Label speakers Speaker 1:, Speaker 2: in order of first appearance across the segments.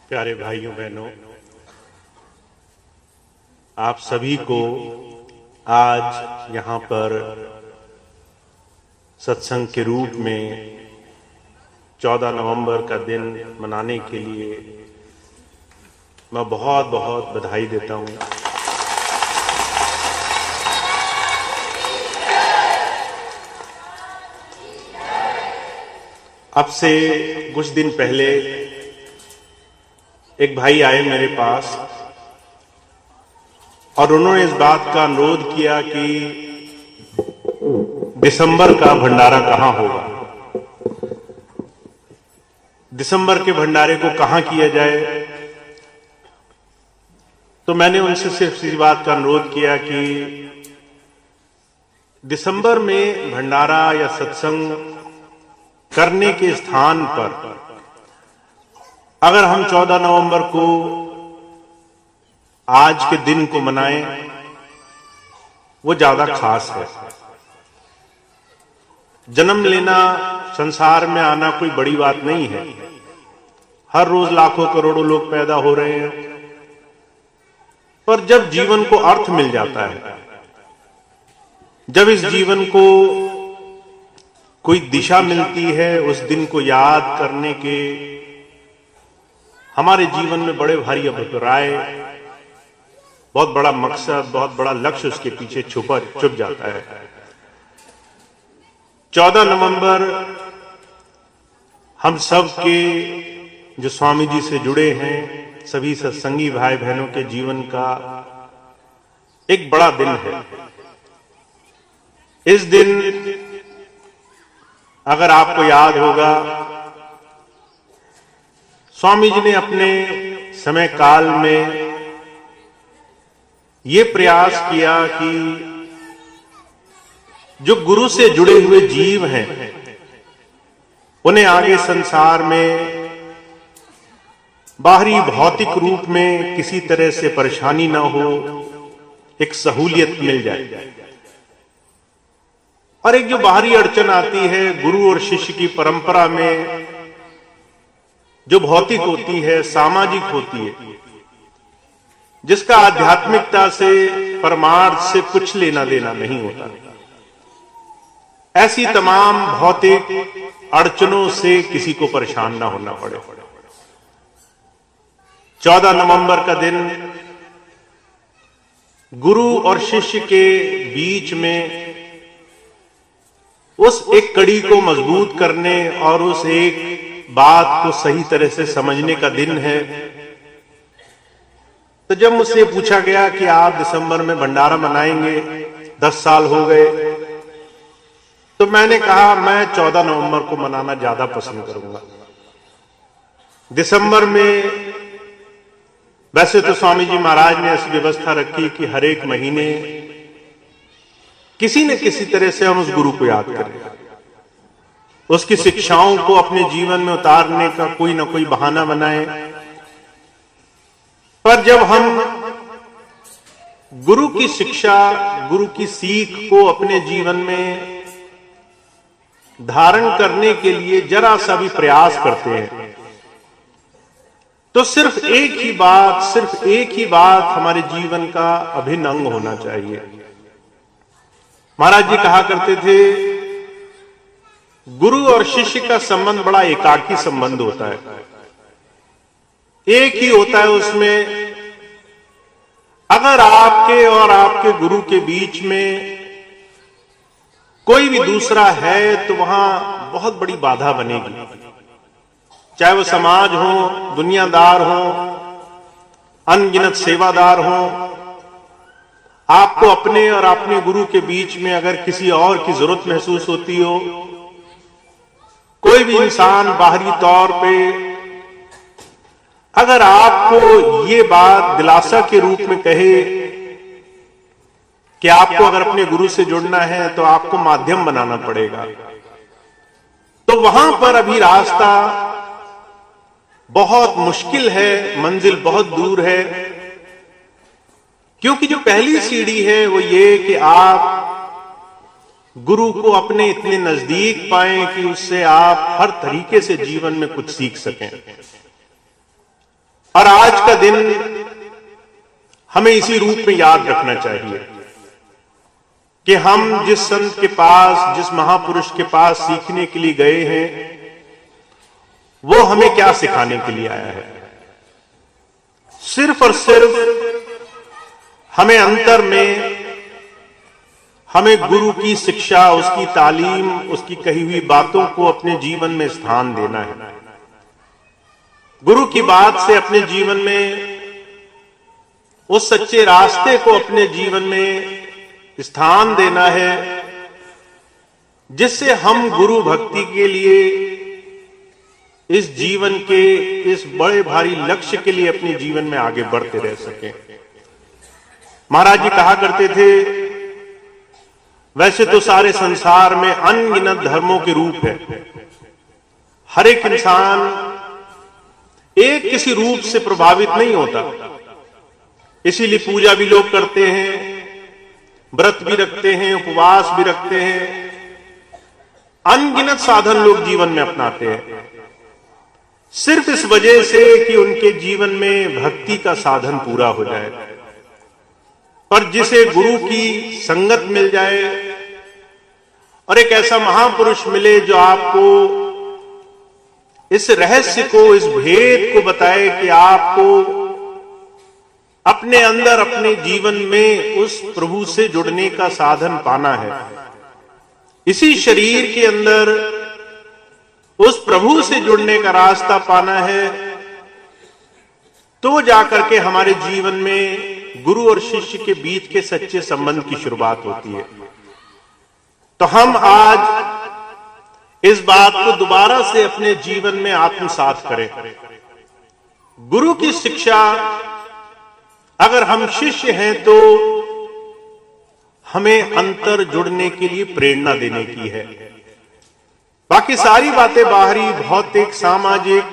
Speaker 1: प्यारे भाइयों बहनों, आप सभी को आज यहाँ पर सत्संग के रूप में 14 नवंबर का दिन मनाने के लिए मैं बहुत बहुत बधाई देता हूँ। अब से कुछ दिन पहले एक भाई आए मेरे पास और उन्होंने इस बात का अनुरोध किया कि दिसंबर का भंडारा कहाँ होगा, दिसंबर के भंडारे को कहाँ किया जाए। तो मैंने उनसे सिर्फ इस बात का अनुरोध किया कि दिसंबर में भंडारा या सत्संग करने के स्थान पर अगर हम 14 नवंबर को आज के दिन को मनाएं, वो ज्यादा खास है। जन्म लेना, संसार में आना कोई बड़ी बात नहीं है। हर रोज लाखों करोड़ों लोग पैदा हो रहे हैं, पर जब जीवन को अर्थ मिल जाता है, जब इस जीवन को कोई दिशा मिलती है, उस दिन को याद करने के हमारे जीवन में बड़े भारी अभिप्राय, बहुत बड़ा मकसद, बहुत बड़ा लक्ष्य उसके पीछे छुप जाता है। 14 नवंबर हम सब के जो स्वामी जी से जुड़े हैं, सभी सत्संगी भाई बहनों के जीवन का एक बड़ा दिन है। इस दिन अगर आपको याद होगा, स्वामी जी ने अपने समय काल में ये प्रयास किया कि जो गुरु से जुड़े हुए जीव हैं, उन्हें आगे संसार में बाहरी भौतिक रूप में किसी तरह से परेशानी ना हो, एक सहूलियत मिल जाए। और एक जो बाहरी अड़चन आती है गुरु और शिष्य की परंपरा में, जो भौतिक होती है, सामाजिक होती है, जिसका आध्यात्मिकता से, परमार्थ से कुछ लेना देना नहीं होता, ऐसी तमाम भौतिक अड़चनों से किसी को परेशान ना होना पड़े। 14 नवंबर का दिन गुरु और शिष्य के बीच में उस एक कड़ी को मजबूत करने और उस एक बात को सही तरह से समझने का दिन है। तो जब मुझसे पूछा गया कि आप दिसंबर में भंडारा मनाएंगे, 10 साल हो गए, तो मैंने कहा मैं 14 नवंबर को मनाना ज्यादा पसंद करूंगा। दिसंबर में वैसे तो स्वामी जी महाराज ने ऐसी व्यवस्था रखी कि हर एक महीने किसी न किसी तरह से हम उस गुरु को याद करें, उसकी शिक्षाओं को अपने जीवन में उतारने का कोई ना कोई बहाना बनाएं। पर जब हम गुरु की शिक्षा, गुरु की सीख को अपने जीवन में धारण करने के लिए जरा सा भी प्रयास करते हैं, तो सिर्फ एक ही बात हमारे जीवन का अभिन्न अंग होना चाहिए। महाराज जी कहा करते थे, गुरु और शिष्य का संबंध बड़ा एकाकी संबंध होता है, एक ही होता है। उसमें अगर आपके और आपके गुरु के बीच में कोई भी दूसरा है, तो वहां बहुत बड़ी बाधा बनेगी, चाहे वो समाज हो, दुनियादार हो, अनगिनत सेवादार हो। आपको अपने और अपने गुरु के बीच में अगर किसी और की जरूरत महसूस होती हो, कोई भी इंसान बाहरी तौर पे अगर आपको ये बात दिलासा के रूप में कहे कि आपको अगर अपने गुरु से जुड़ना है तो आपको माध्यम बनाना पड़ेगा, तो वहां पर अभी रास्ता बहुत मुश्किल है, मंजिल बहुत दूर है। क्योंकि जो पहली सीढ़ी है वो ये कि आप गुरु को अपने इतने नजदीक पाएं कि उससे आप हर तरीके से जीवन में कुछ सीख सकें। और आज का दिन हमें इसी रूप में याद रखना चाहिए कि हम जिस संत के पास, जिस महापुरुष के पास सीखने के लिए गए हैं, वो हमें क्या सिखाने के लिए आया है। सिर्फ और सिर्फ हमें अंतर में हमें गुरु की शिक्षा, उसकी तालीम, उसकी कही हुई बातों को अपने जीवन में स्थान देना है। गुरु की बात से अपने जीवन में उस सच्चे रास्ते को अपने जीवन में स्थान देना है, जिससे हम गुरु भक्ति के लिए इस जीवन के इस बड़े भारी लक्ष्य के लिए अपने जीवन में आगे बढ़ते रह सकें। महाराज जी कहा करते थे, वैसे तो सारे संसार में अनगिनत धर्मों के रूप है, हर एक इंसान एक किसी रूप से प्रभावित नहीं होता, इसीलिए पूजा भी लोग करते हैं, व्रत भी रखते हैं, उपवास भी रखते हैं, अनगिनत साधन लोग जीवन में अपनाते हैं, सिर्फ इस वजह से कि उनके जीवन में भक्ति का साधन पूरा हो जाए। पर जिसे गुरु की संगत मिल जाए और एक ऐसा महापुरुष मिले जो आपको इस रहस्य को, इस भेद को बताए कि आपको अपने अंदर, अपने जीवन में उस प्रभु से जुड़ने का साधन पाना है, इसी शरीर के अंदर उस प्रभु से जुड़ने का रास्ता पाना है, तो जाकर के हमारे जीवन में गुरु और शिष्य के बीच के सच्चे संबंध की शुरुआत होती है। तो हम आज इस बात को दोबारा से अपने जीवन में आत्मसात करें। गुरु की शिक्षा, अगर हम शिष्य हैं तो हमें अंतर जुड़ने के लिए प्रेरणा देने की है। बाकी सारी बातें बाहरी, भौतिक, सामाजिक,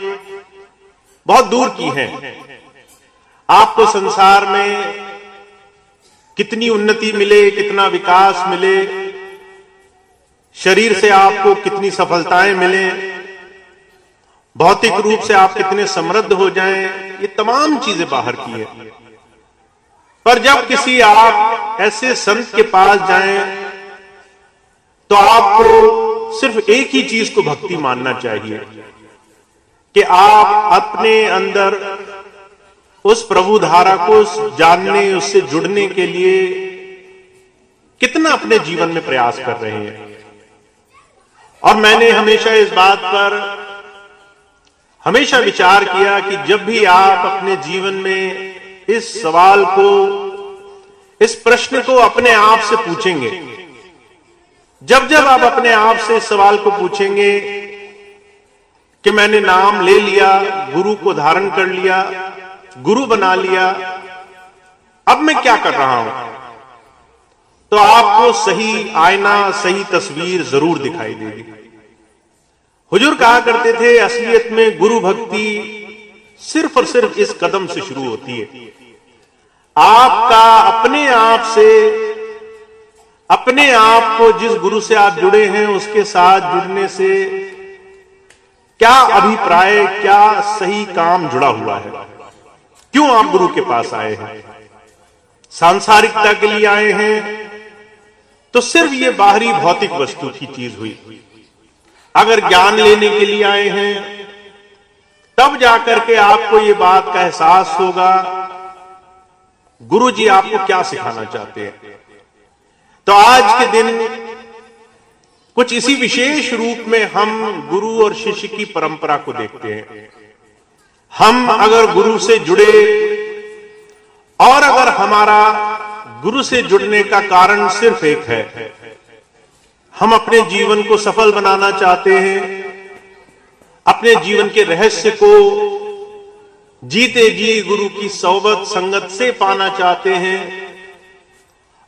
Speaker 1: बहुत दूर की हैं। आपको संसार में कितनी उन्नति मिले, कितना विकास मिले, शरीर से आपको कितनी सफलताएं मिले, भौतिक रूप से आप कितने समृद्ध हो जाएं, ये तमाम चीजें बाहर की है। पर जब किसी आप ऐसे संत के पास जाएं तो आपको सिर्फ एक ही चीज को भक्ति मानना चाहिए कि आप अपने अंदर उस प्रभु धारा को जानने, उससे जुड़ने के लिए कितना अपने जीवन में प्रयास कर रहे हैं। और मैंने हमेशा इस बात पर हमेशा विचार किया कि जब भी आप अपने जीवन में इस सवाल को, इस प्रश्न को अपने आप से पूछेंगे, जब जब आप अपने आप से इस सवाल को पूछेंगे कि मैंने नाम ले लिया, गुरु को धारण कर लिया, गुरु बना लिया, अब मैं क्या कर रहा हूं, तो आपको सही आईना, सही तस्वीर जरूर दिखाई देगी। हुजूर कहा करते थे, असलियत में गुरु भक्ति सिर्फ और सिर्फ इस कदम से शुरू होती है। आपका अपने आप से, अपने आप को जिस गुरु से आप जुड़े हैं उसके साथ जुड़ने से क्या अभिप्राय, क्या सही काम जुड़ा हुआ है, क्यों आप गुरु के पास आए हैं। सांसारिकता के लिए आए हैं तो सिर्फ ये बाहरी भौतिक वस्तु की चीज हुई। अगर ज्ञान लेने के लिए आए हैं तब जाकर के आपको ये बात का एहसास होगा गुरु जी आपको क्या सिखाना चाहते हैं। तो आज के दिन कुछ इसी विशेष रूप में हम गुरु और शिष्य की परंपरा को देखते हैं। हम अगर गुरु से जुड़े और अगर हमारा गुरु से जुड़ने का कारण सिर्फ एक है, हम अपने जीवन को सफल बनाना चाहते हैं, अपने जीवन के रहस्य को जीते जी गुरु की सोबत संगत से पाना चाहते हैं,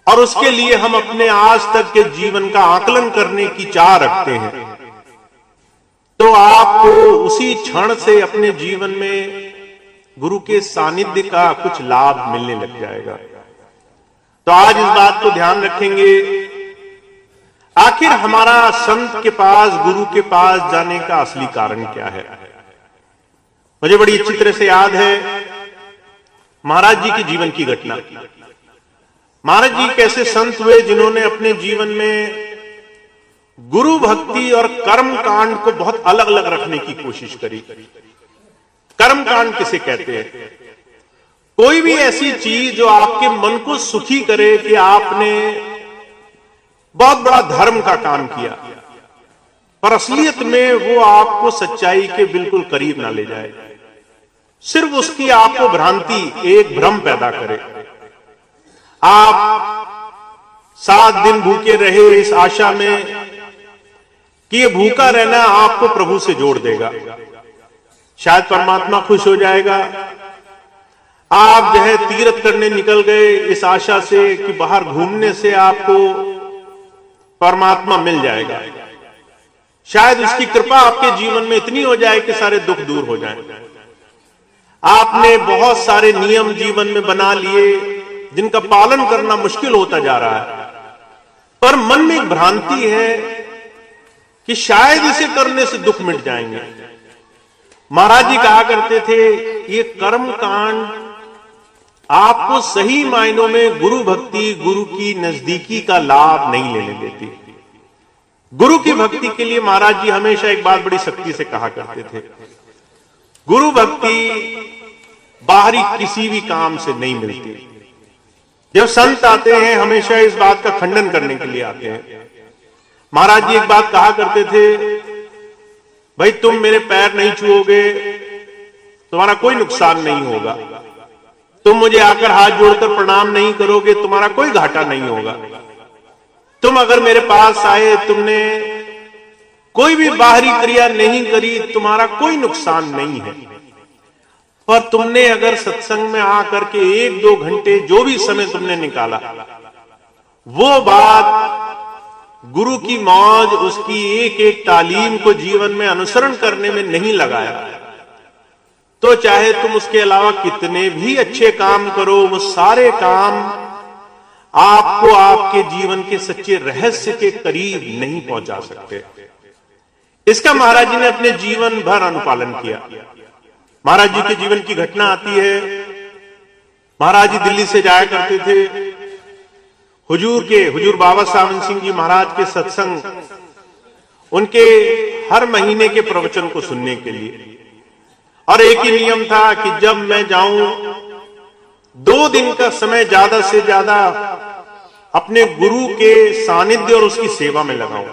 Speaker 1: और उसके लिए हम अपने आज तक के जीवन का आकलन करने की चाह रखते हैं, तो आपको उसी क्षण से अपने जीवन में गुरु के सानिध्य का कुछ लाभ मिलने लग जाएगा। तो आज इस बात को ध्यान रखेंगे, आखिर हमारा संत के पास, गुरु के पास जाने का असली कारण क्या है। मुझे बड़ी अच्छी तरह से याद है महाराज जी के जीवन की घटना। महाराज जी एक ऐसे संत हुए जिन्होंने अपने जीवन में गुरु भक्ति और कर्म कांड को बहुत अलग अलग रखने की कोशिश करी। कर्म कांड किसे कहते हैं? कोई भी ऐसी चीज जो आपके मन को सुखी करे कि आपने बहुत बड़ा धर्म का काम किया, पर असलियत में वो आपको सच्चाई के बिल्कुल करीब ना ले जाए, सिर्फ उसकी आपको भ्रांति, एक भ्रम पैदा करे। आप 7 दिन भूखे रहे इस आशा में कि ये भूखा रहना आपको प्रभु से जोड़ देगा, शायद परमात्मा खुश हो जाएगा। आप जो है तीर्थ करने निकल गए इस आशा से कि बाहर घूमने से आपको परमात्मा मिल जाएगा, शायद उसकी कृपा आपके जीवन में इतनी हो जाए कि सारे दुख दूर हो जाएं। आपने बहुत सारे नियम जीवन में बना लिए जिनका पालन करना मुश्किल होता जा रहा है, पर मन में एक भ्रांति है कि शायद इसे करने से दुख मिट जाएंगे। महाराज जी कहा करते थे ये कर्म कांड आपको सही मायनों में गुरु भक्ति, गुरु की नजदीकी का लाभ नहीं लेने देती। गुरु की भक्ति के लिए महाराज जी हमेशा एक बात बड़ी सख्ती से कहा करते थे, गुरु भक्ति बाहरी किसी भी काम से नहीं मिलती। जब संत आते हैं हमेशा इस बात का खंडन करने के लिए आते हैं। महाराज जी एक बात कहा करते थे, भाई तुम मेरे पैर नहीं छुओगे, तुम्हारा कोई नुकसान नहीं होगा। तुम मुझे आकर हाथ जोड़कर प्रणाम नहीं करोगे, तुम्हारा कोई घाटा नहीं होगा। तुम अगर मेरे पास आए, तुमने कोई भी बाहरी क्रिया नहीं करी, तुम्हारा कोई नुकसान नहीं है। पर तुमने अगर सत्संग में आकर के 1-2 घंटे जो भी समय तुमने निकाला, वो बात गुरु की मौज, उसकी एक एक तालीम को जीवन में अनुसरण करने में नहीं लगाया, तो चाहे तुम उसके अलावा कितने भी अच्छे काम करो, वो सारे काम आपको आपके जीवन के सच्चे रहस्य के करीब नहीं पहुंचा सकते। इसका महाराज जी ने अपने जीवन भर अनुपालन किया। महाराज जी के जीवन की घटना आती है, महाराज जी दिल्ली से जाया करते थे हुजूर बाबा सावन सिंह जी महाराज के सत्संग, उनके हर महीने के प्रवचन को सुनने के लिए। और एक ही नियम था कि जब मैं जाऊं 2 दिन का समय ज्यादा से ज्यादा अपने गुरु के सानिध्य और उसकी सेवा में लगाऊं।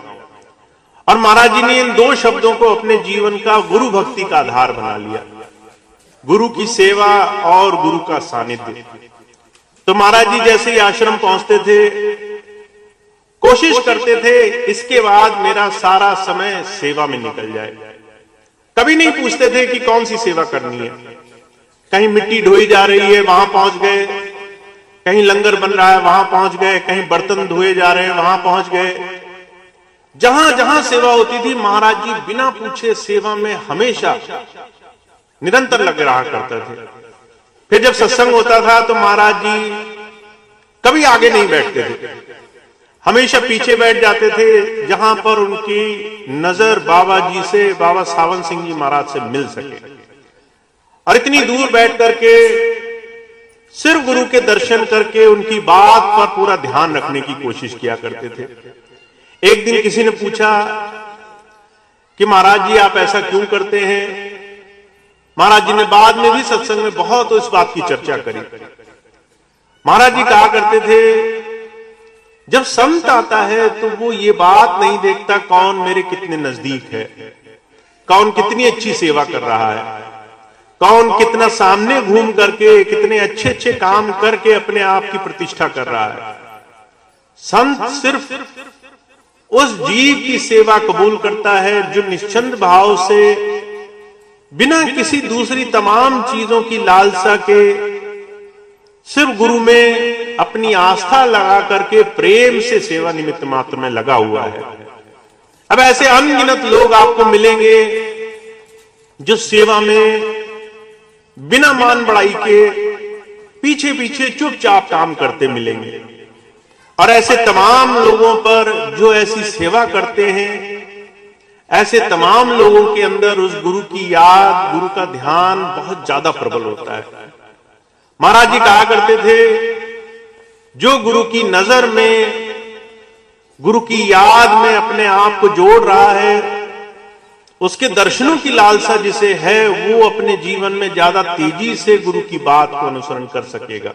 Speaker 1: और महाराज जी ने इन 2 शब्दों को अपने जीवन का गुरु भक्ति का आधार बना लिया, गुरु की सेवा और गुरु का सानिध्य। तो महाराज जी जैसे ही आश्रम पहुंचते थे, कोशिश करते थे इसके बाद मेरा सारा समय सेवा में निकल जाए। कभी नहीं पूछते थे कि कौन सी सेवा करनी है। कहीं मिट्टी ढोई जा रही है, वहां पहुंच गए, कहीं लंगर बन रहा है वहां पहुंच गए, कहीं बर्तन धोए जा रहे हैं वहां पहुंच गए। जहां जहां सेवा होती थी महाराज जी बिना पूछे सेवा में हमेशा निरंतर लगे रहा करते थे। फिर जब सत्संग होता था तो महाराज जी कभी आगे नहीं बैठते थे, हमेशा पीछे बैठ जाते थे, जहां पर उनकी नजर बाबा जी से, बाबा सावन सिंह जी महाराज से मिल सके। और इतनी दूर बैठ करके सिर्फ गुरु के दर्शन करके उनकी बात पर पूरा ध्यान रखने की कोशिश किया करते थे। एक दिन किसी ने पूछा कि महाराज जी आप ऐसा क्यों करते हैं? महाराज जी ने बाद में भी सत्संग में बहुत इस बात की चर्चा करी। महाराज जी कहा करते थे, जब संत आता है तो वो ये बात नहीं देखता कौन मेरे कितने नजदीक है, कौन कितनी अच्छी सेवा कर रहा है, कौन कितना सामने घूम करके कितने अच्छे अच्छे काम करके अपने आप की प्रतिष्ठा कर रहा है। संत सिर्फ उस जीव की सेवा कबूल करता है जो निश्चंद भाव से, बिना किसी दूसरी तमाम चीजों की लालसा के, सिर्फ गुरु में अपनी आस्था लगा करके प्रेम से सेवा निमित्त मात्र में लगा हुआ है। अब ऐसे अनगिनत लोग आपको मिलेंगे जो सेवा में बिना मान बढ़ाई के पीछे पीछे चुपचाप काम करते मिलेंगे। और ऐसे तमाम लोगों पर जो ऐसी सेवा करते हैं, ऐसे तमाम लोगों के अंदर उस गुरु की याद, गुरु का ध्यान बहुत ज्यादा प्रबल होता है। महाराज जी कहा करते थे, जो गुरु की नजर में, गुरु की याद में अपने आप को जोड़ रहा है, उसके दर्शनों की लालसा जिसे है, वो अपने जीवन में ज्यादा तेजी से गुरु की बात को अनुसरण कर सकेगा।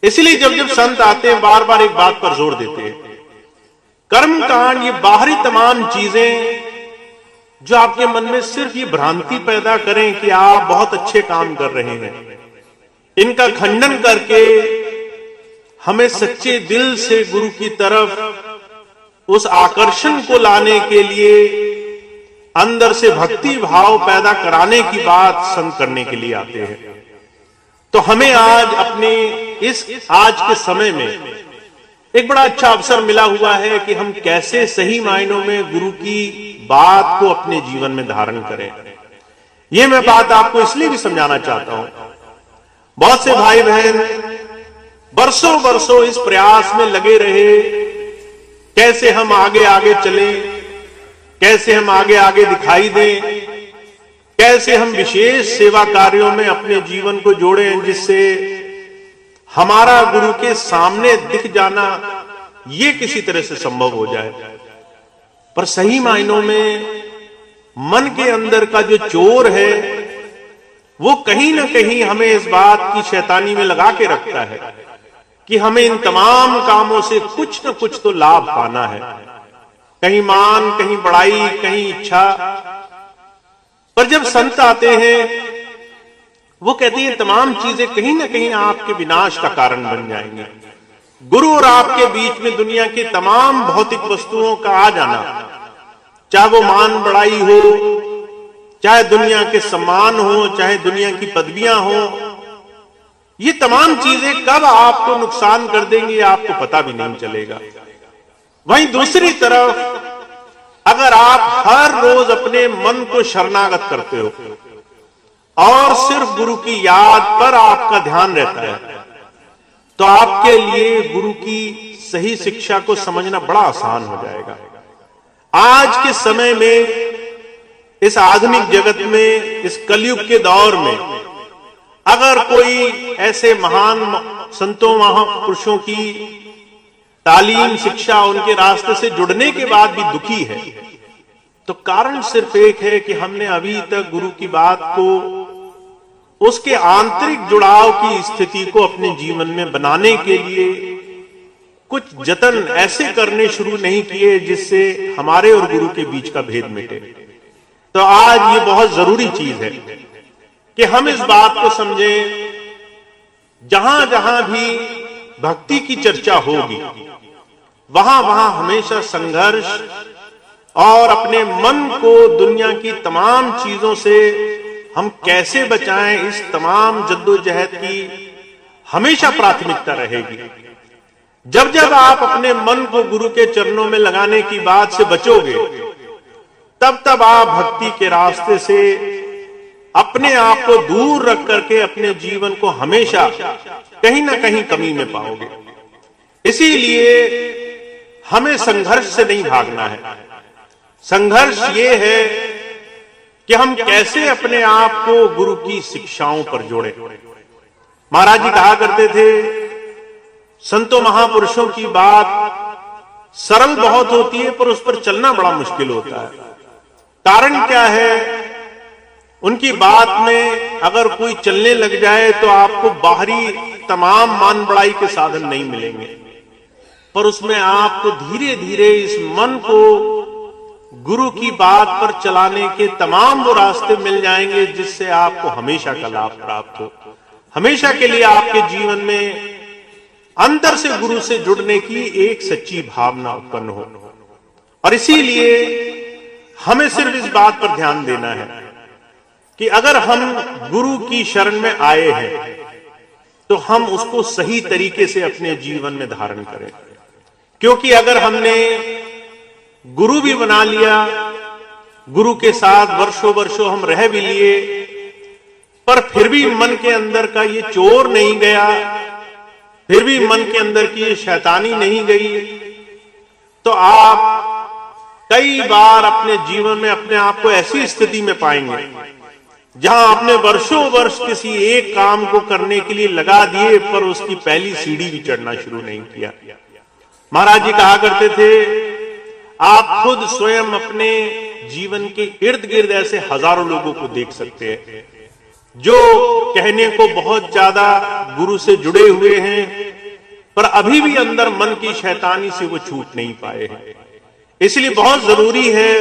Speaker 1: इसलिए जब जब संत आते हैं, बार बार एक बात पर जोर देते हैं, कर्म कांड, ये बाहरी तमाम चीजें जो आपके मन में सिर्फ ये भ्रांति पैदा करें कि आप बहुत अच्छे काम कर रहे हैं, इनका खंडन करके हमें सच्चे दिल से गुरु की तरफ उस आकर्षण को लाने के लिए, अंदर से भक्ति भाव पैदा कराने की बात संत करने के लिए आते हैं। तो हमें आज अपने आज के समय में एक बड़ा अच्छा अवसर मिला हुआ है कि हम कैसे सही मायनों में गुरु की बात को अपने जीवन में धारण करें। यह मैं बात आपको इसलिए भी समझाना चाहता हूं, बहुत से भाई बहन बरसों बरसों इस प्रयास में लगे रहे, कैसे हम आगे आगे चलें, कैसे हम आगे आगे दिखाई दें, कैसे हम विशेष सेवा कार्यों में अपने जीवन को जोड़ें, जिससे हमारा गुरु के सामने दिख जाना ये किसी तरह से संभव हो जाए। पर सही मायनों में मन के अंदर का जो चोर है, वो कहीं ना कहीं हमें इस बात की शैतानी में लगा के रखता है कि हमें इन तमाम कामों से कुछ न कुछ तो लाभ पाना है, कहीं मान, कहीं बड़ाई, कहीं इच्छा। पर जब संत आते हैं, वो कहते हैं तमाम चीजें कहीं ना कहीं आपके विनाश का कारण बन जाएंगी। गुरु और आपके बीच में दुनिया की तमाम भौतिक वस्तुओं का आ जाना, चाहे वो मान बड़ाई हो, चाहे दुनिया के सम्मान हो, चाहे दुनिया की पदवियां हो, ये तमाम चीजें कब आपको नुकसान कर देंगी आपको पता भी नहीं चलेगा। वहीं दूसरी तरफ अगर आप हर रोज अपने मन को शरणागत करते हो और सिर्फ गुरु की याद पर आपका ध्यान रहता है, तो आपके लिए गुरु की सही शिक्षा को समझना बड़ा आसान हो जाएगा। आज के समय में, इस आधुनिक जगत में, इस कलयुग के दौर में अगर कोई ऐसे महान संतों महापुरुषों की तालीम, शिक्षा, उनके रास्ते से जुड़ने के बाद भी दुखी है, तो कारण सिर्फ एक है कि हमने अभी तक गुरु की बात को, उसके आंतरिक जुड़ाव की स्थिति को अपने जीवन में बनाने के लिए कुछ जतन ऐसे करने शुरू नहीं किए जिससे हमारे और गुरु के बीच का भेद मिटे। तो आज ये बहुत जरूरी चीज है कि हम इस बात को समझें, जहां जहां भी भक्ति की चर्चा होगी, वहां वहां हमेशा संघर्ष और अपने मन को दुनिया की तमाम चीजों से हम कैसे बचाएं, इस तमाम जद्दोजहद की हमेशा प्राथमिकता रहेगी। जब जब आप अपने मन को गुरु के चरणों में लगाने की बात से बचोगे, तब तब आप भक्ति के रास्ते से अपने आप को दूर रख करके अपने जीवन को हमेशा कहीं ना कहीं कमी में पाओगे। इसीलिए हमें संघर्ष से नहीं भागना है। संघर्ष ये है कि हम कैसे अपने आप को गुरु की शिक्षाओं पर जोड़ें। महाराज जी कहा करते थे, संतों महापुरुषों की बात सरल बहुत होती है, पर उस पर चलना बड़ा मुश्किल होता है। कारण क्या है? उनकी बात में अगर कोई चलने लग जाए तो आपको बाहरी तमाम मान बड़ाई के साधन नहीं मिलेंगे, पर उसमें आपको धीरे धीरे इस मन को गुरु की बात पर चलाने के तमाम वो रास्ते मिल जाएंगे जिससे आपको हमेशा का लाभ प्राप्त हो, हमेशा के लिए आपके जीवन में अंदर से गुरु से जुड़ने की एक सच्ची भावना उत्पन्न हो। और इसीलिए हमें सिर्फ इस बात पर ध्यान देना है कि अगर हम गुरु की शरण में आए हैं तो हम उसको सही तरीके से अपने जीवन में धारण करें। क्योंकि अगर हमने गुरु भी बना लिया, गुरु के साथ वर्षों वर्षों हम रह भी लिए, पर फिर भी मन के अंदर का ये चोर नहीं गया, फिर भी मन के अंदर की ये शैतानी नहीं गई, तो आप कई बार अपने जीवन में अपने आप को ऐसी स्थिति में पाएंगे जहां आपने वर्षों वर्ष किसी एक काम को करने के लिए लगा दिए पर उसकी पहली सीढ़ी भी चढ़ना शुरू नहीं किया। महाराज जी कहा करते थे, आप खुद स्वयं अपने जीवन के इर्द गिर्द ऐसे हजारों लोगों को देख सकते हैं जो कहने को बहुत ज्यादा गुरु से जुड़े हुए हैं, पर अभी भी अंदर मन की शैतानी से वो छूट नहीं पाए हैं। इसलिए बहुत जरूरी है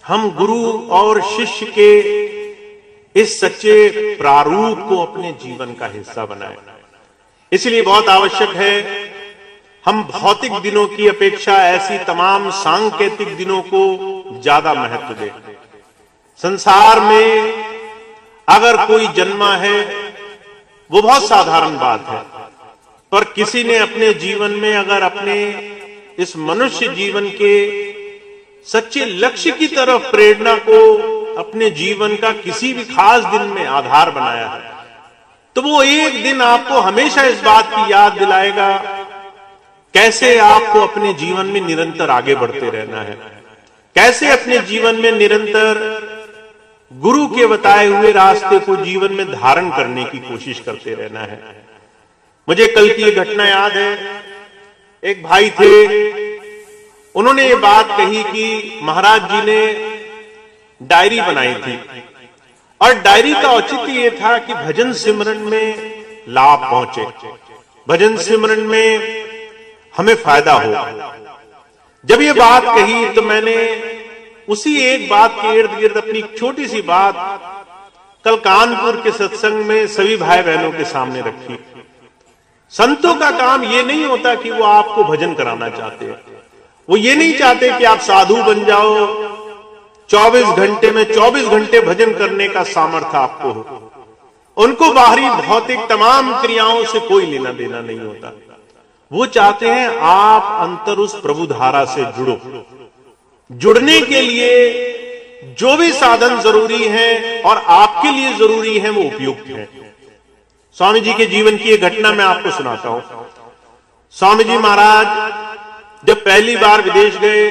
Speaker 1: हम गुरु और शिष्य के इस सच्चे प्रारूप को अपने जीवन का हिस्सा बनाएं। इसलिए बहुत आवश्यक है हम भौतिक दिनों की अपेक्षा ऐसी तमाम सांकेतिक दिनों को ज्यादा महत्व दें। संसार में अगर कोई जन्मा है वो बहुत साधारण बात है, पर किसी ने अपने जीवन में अगर अपने इस मनुष्य जीवन के सच्चे लक्ष्य की तरफ प्रेरणा को अपने जीवन का किसी भी खास दिन में आधार बनाया है, तो वो एक दिन आपको हमेशा इस बात की याद दिलाएगा कैसे आपको अपने जीवन में निरंतर आगे बढ़ते रहना है, कैसे अपने जीवन में निरंतर गुरु के बताए हुए रास्ते को जीवन में धारण करने की कोशिश करते रहना है। मुझे कल की एक घटना याद है। एक भाई थे, उन्होंने ये बात कही कि महाराज जी ने डायरी बनाई थी और डायरी का औचित्य ये था कि भजन सिमरन में लाभ पहुंचे, भजन सिमरन में हमें फायदा हो। जब ये बात कही तो मैंने उसी एक बात के इर्द गिर्द अपनी छोटी सी बात कल कानपुर के सत्संग में सभी भाई बहनों के सामने रखी। संतों का काम ये नहीं होता कि वो आपको भजन कराना चाहते हैं, वो ये नहीं चाहते कि आप साधु बन जाओ, 24 घंटे में 24 घंटे भजन करने का सामर्थ्य आपको हो। उनको बाहरी भौतिक तमाम क्रियाओं से कोई लेना देना नहीं होता। वो चाहते हैं आप अंतर उस प्रभु धारा से जुड़ो। जुड़ने के लिए जो भी साधन जरूरी है और आपके लिए जरूरी है वो उपयुक्त है। स्वामी जी के जीवन की एक घटना मैं आपको सुनाता हूं। स्वामी जी महाराज जब पहली बार विदेश गए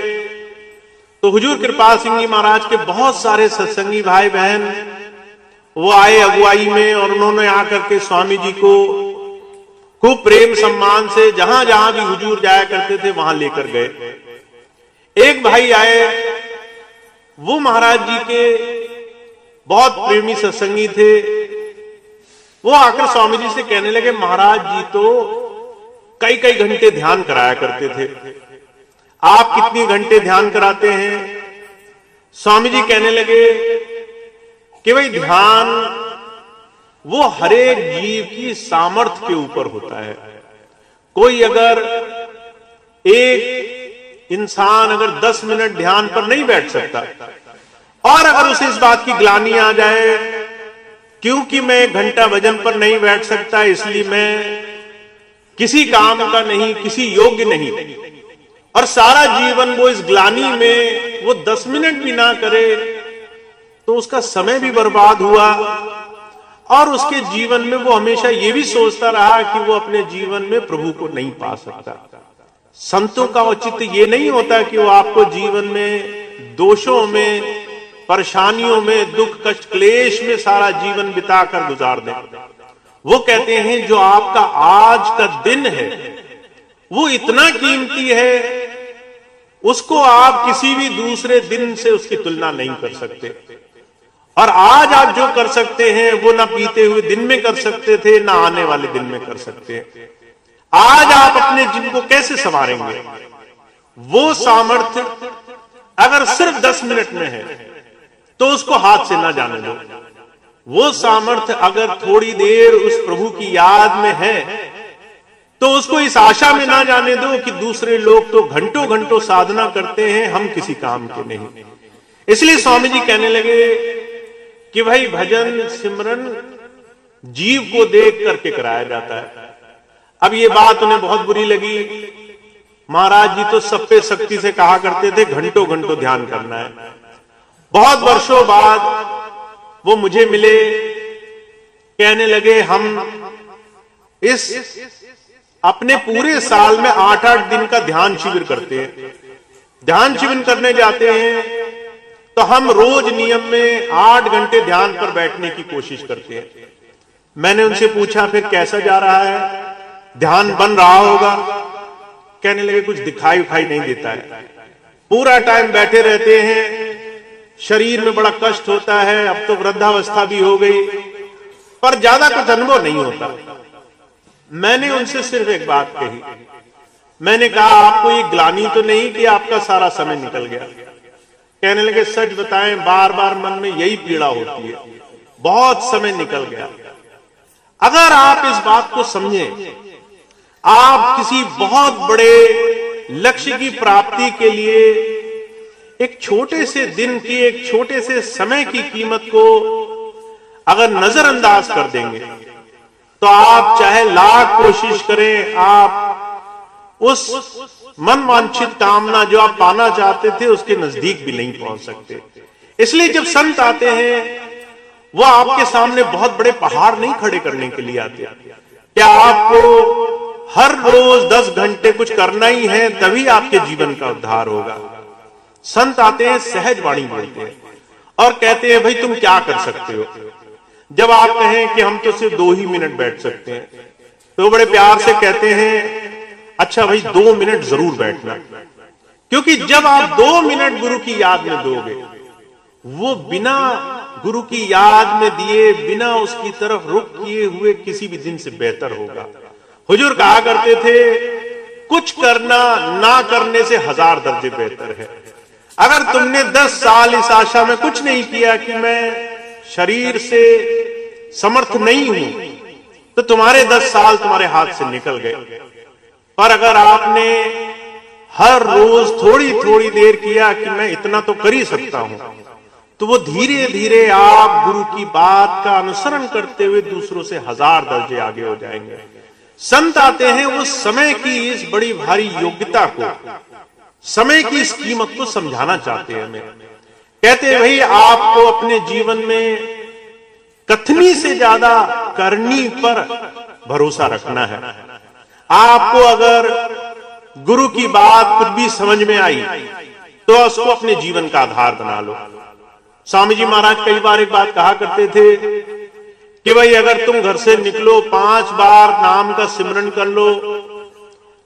Speaker 1: तो हुजूर कृपाल सिंह जी महाराज के बहुत सारे सत्संगी भाई बहन वो आए अगुवाई में और उन्होंने आकर के स्वामी जी को खूब प्रेम सम्मान से जहां जहां भी हुजूर जाया करते थे वहां लेकर गए। एक भाई आए, वो महाराज जी के बहुत प्रेमी सत्संगी थे। वो आकर स्वामी जी से कहने लगे, महाराज जी तो कई कई घंटे ध्यान कराया करते थे, आप कितने घंटे ध्यान कराते हैं? स्वामी जी कहने लगे कि भाई ध्यान वो हरेक जीव की सामर्थ्य के ऊपर होता है। कोई अगर एक इंसान अगर 10 मिनट ध्यान पर नहीं बैठ सकता और अगर उसे इस बात की ग्लानि आ जाए क्योंकि मैं 1 घंटा भजन पर नहीं बैठ सकता इसलिए मैं किसी काम का नहीं, किसी योग्य नहीं, और सारा जीवन वो इस ग्लानि में वो 10 मिनट भी ना करे तो उसका समय भी बर्बाद हुआ और उसके जीवन में वो हमेशा ये भी सोचता रहा कि वो अपने जीवन में प्रभु को नहीं पा सकता। संतों का औचित्य ये नहीं होता कि वो आपको जीवन में दोषों में, परेशानियों में, दुख कष्ट क्लेश में सारा जीवन बिताकर गुजार दें। वो कहते हैं जो आपका आज का दिन है वो इतना कीमती है, उसको आप किसी भी दूसरे दिन से उसकी तुलना नहीं कर सकते। और आज आप जो कर सकते हैं वो ना बीते हुए दिन में कर सकते थे, ना आने वाले दिन में कर सकते हैं। आज आप अपने जीवन को कैसे संवारेंगे? वो सामर्थ्य अगर सिर्फ 10 मिनट में है तो उसको हाथ से ना जाने दो। वो सामर्थ्य अगर थोड़ी देर उस प्रभु की याद में है तो उसको इस आशा में ना जाने दो कि दूसरे लोग तो घंटों घंटों साधना करते हैं, हम किसी काम के नहीं। इसलिए स्वामी जी कहने लगे कि भाई भजन सिमरन जीव को देख करके कराया जाता है। अब ये बात उन्हें बहुत बुरी लगी। महाराज जी तो सब पे शक्ति से कहा करते थे घंटों घंटों ध्यान करना है। बहुत वर्षों बाद वो मुझे मिले, कहने लगे हम इस अपने पूरे साल में 8-8 दिन का ध्यान शिविर करते हैं। ध्यान शिविर करने जाते हैं तो हम रोज नियम में 8 घंटे ध्यान पर बैठने की कोशिश करते हैं। मैंने उनसे पूछा फिर कैसा जा रहा है, ध्यान बन रहा होगा? कहने लगे कुछ दिखाई उखाई नहीं देता है, पूरा टाइम बैठे रहते हैं, शरीर में बड़ा कष्ट होता है, अब तो वृद्धावस्था भी हो गई, पर ज्यादा कुछ अनुभव नहीं होता। मैंने उनसे सिर्फ एक बात कही, मैंने कहा आपको ये ग्लानि तो नहीं कि आपका सारा समय निकल गया? कहने लगे सच बताएं, बार बार मन में यही पीड़ा होती है, बहुत समय निकल गया। अगर आप इस बात को समझें, आप किसी बहुत बड़े लक्ष्य की प्राप्ति के लिए एक छोटे से दिन की, एक छोटे से समय की कीमत को अगर नजरअंदाज कर देंगे तो आप चाहे लाख कोशिश करें, आप उस मनवांछित कामना जो आप पाना चाहते थे उसके नजदीक भी नहीं पहुंच सकते। इसलिए जब संत आते हैं वो आपके सामने बहुत बड़े पहाड़ नहीं खड़े करने के लिए आते। क्या आपको हर रोज 10 घंटे कुछ करना ही है तभी आपके जीवन का उद्धार होगा? संत आते हैं, सहज वाणी बोलते हैं और कहते हैं भाई तुम क्या कर सकते हो। जब आप कहें कि हम तो सिर्फ 2 ही मिनट बैठ सकते हैं तो बड़े प्यार से कहते हैं अच्छा भाई 2 मिनट जरूर बैठना, क्योंकि जब आप 2 मिनट गुरु की याद में दोगे, वो बिना गुरु की याद में दिए, बिना उसकी तरफ रुख किए हुए किसी भी दिन से बेहतर होगा। हुजूर कहा करते थे कुछ करना ना करने से 1000 दर्जे बेहतर है। अगर तुमने 10 साल इस आशा में कुछ नहीं किया कि मैं शरीर से समर्थ नहीं हूं, तो तुम्हारे 10 साल तुम्हारे हाथ से निकल गए। पर अगर आपने हर रोज थोड़ी थोड़ी देर किया कि मैं इतना तो कर ही सकता हूं, तो वो धीरे धीरे आप गुरु की बात का अनुसरण करते हुए दूसरों से 1000 दर्जे आगे हो जाएंगे। संत आते हैं उस समय की इस बड़ी भारी योग्यता को, समय की इस कीमत को समझाना चाहते हैं हमें। कहते हैं भाई आपको अपने जीवन में कथनी से ज्यादा करनी पर भरोसा रखना है। आपको अगर गुरु की बात कुछ भी समझ में आई तो उसको अपने जीवन का आधार बना लो। स्वामी जी महाराज कई बार एक बात कहा करते थे कि भाई अगर तुम घर से निकलो 5 बार नाम का सिमरन कर लो,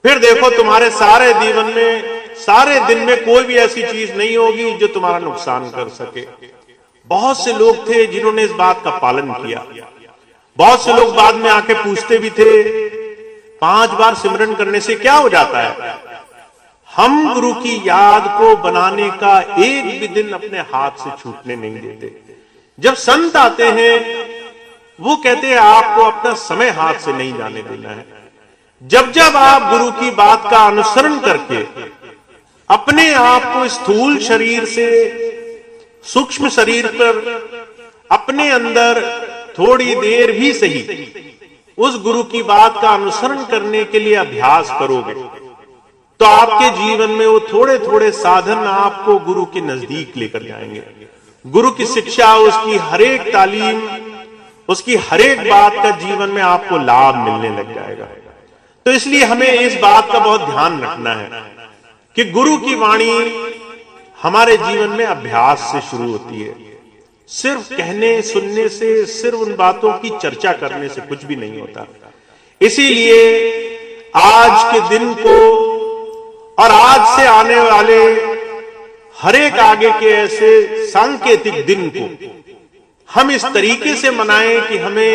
Speaker 1: फिर देखो तुम्हारे सारे जीवन में, सारे दिन में कोई भी ऐसी चीज नहीं होगी जो तुम्हारा नुकसान कर सके। बहुत से लोग थे जिन्होंने इस बात का पालन किया। बहुत से लोग बाद में आके पूछते भी थे 5 बार सिमरन करने से क्या हो जाता है? हम गुरु की याद को बनाने का एक भी दिन अपने हाथ से छूटने नहीं देते। जब संत आते हैं वो कहते हैं आपको अपना समय हाथ से नहीं जाने देना है। जब जब आप गुरु की बात का अनुसरण करके अपने आप को स्थूल शरीर से सूक्ष्म शरीर पर अपने अंदर थोड़ी देर भी सही उस गुरु की बात का अनुसरण करने के लिए अभ्यास करोगे तो आपके जीवन में वो थोड़े थोड़े साधन आपको गुरु के नजदीक लेकर जाएंगे। गुरु की शिक्षा, उसकी हरेक तालीम, उसकी हरेक बात का जीवन में आपको लाभ मिलने लग जाएगा। तो इसलिए हमें इस बात का बहुत ध्यान रखना है कि गुरु की वाणी हमारे जीवन में अभ्यास से शुरू होती है। सिर्फ कहने सुनने से, सिर्फ उन बातों की चर्चा करने से कुछ भी नहीं होता। इसीलिए आज के दिन को और आज से आने वाले हरेक आगे के ऐसे सांकेतिक दिन को हम इस तरीके से मनाएं कि हमें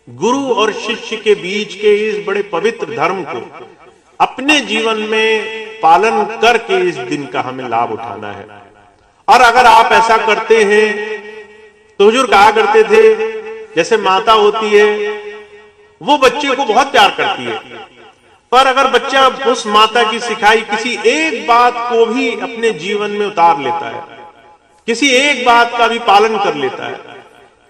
Speaker 1: गुरु और शिष्य के बीच के इस बड़े पवित्र धर्म को अपने जीवन में पालन करके इस दिन का हमें लाभ उठाना है। और अगर आप ऐसा करते हैं तो हुजूर कहा करते थे जैसे माता होती है वो बच्चे को बहुत प्यार करती है, पर अगर बच्चा उस माता की सिखाई किसी एक बात को भी अपने जीवन में उतार लेता है, किसी एक बात का भी पालन कर लेता है,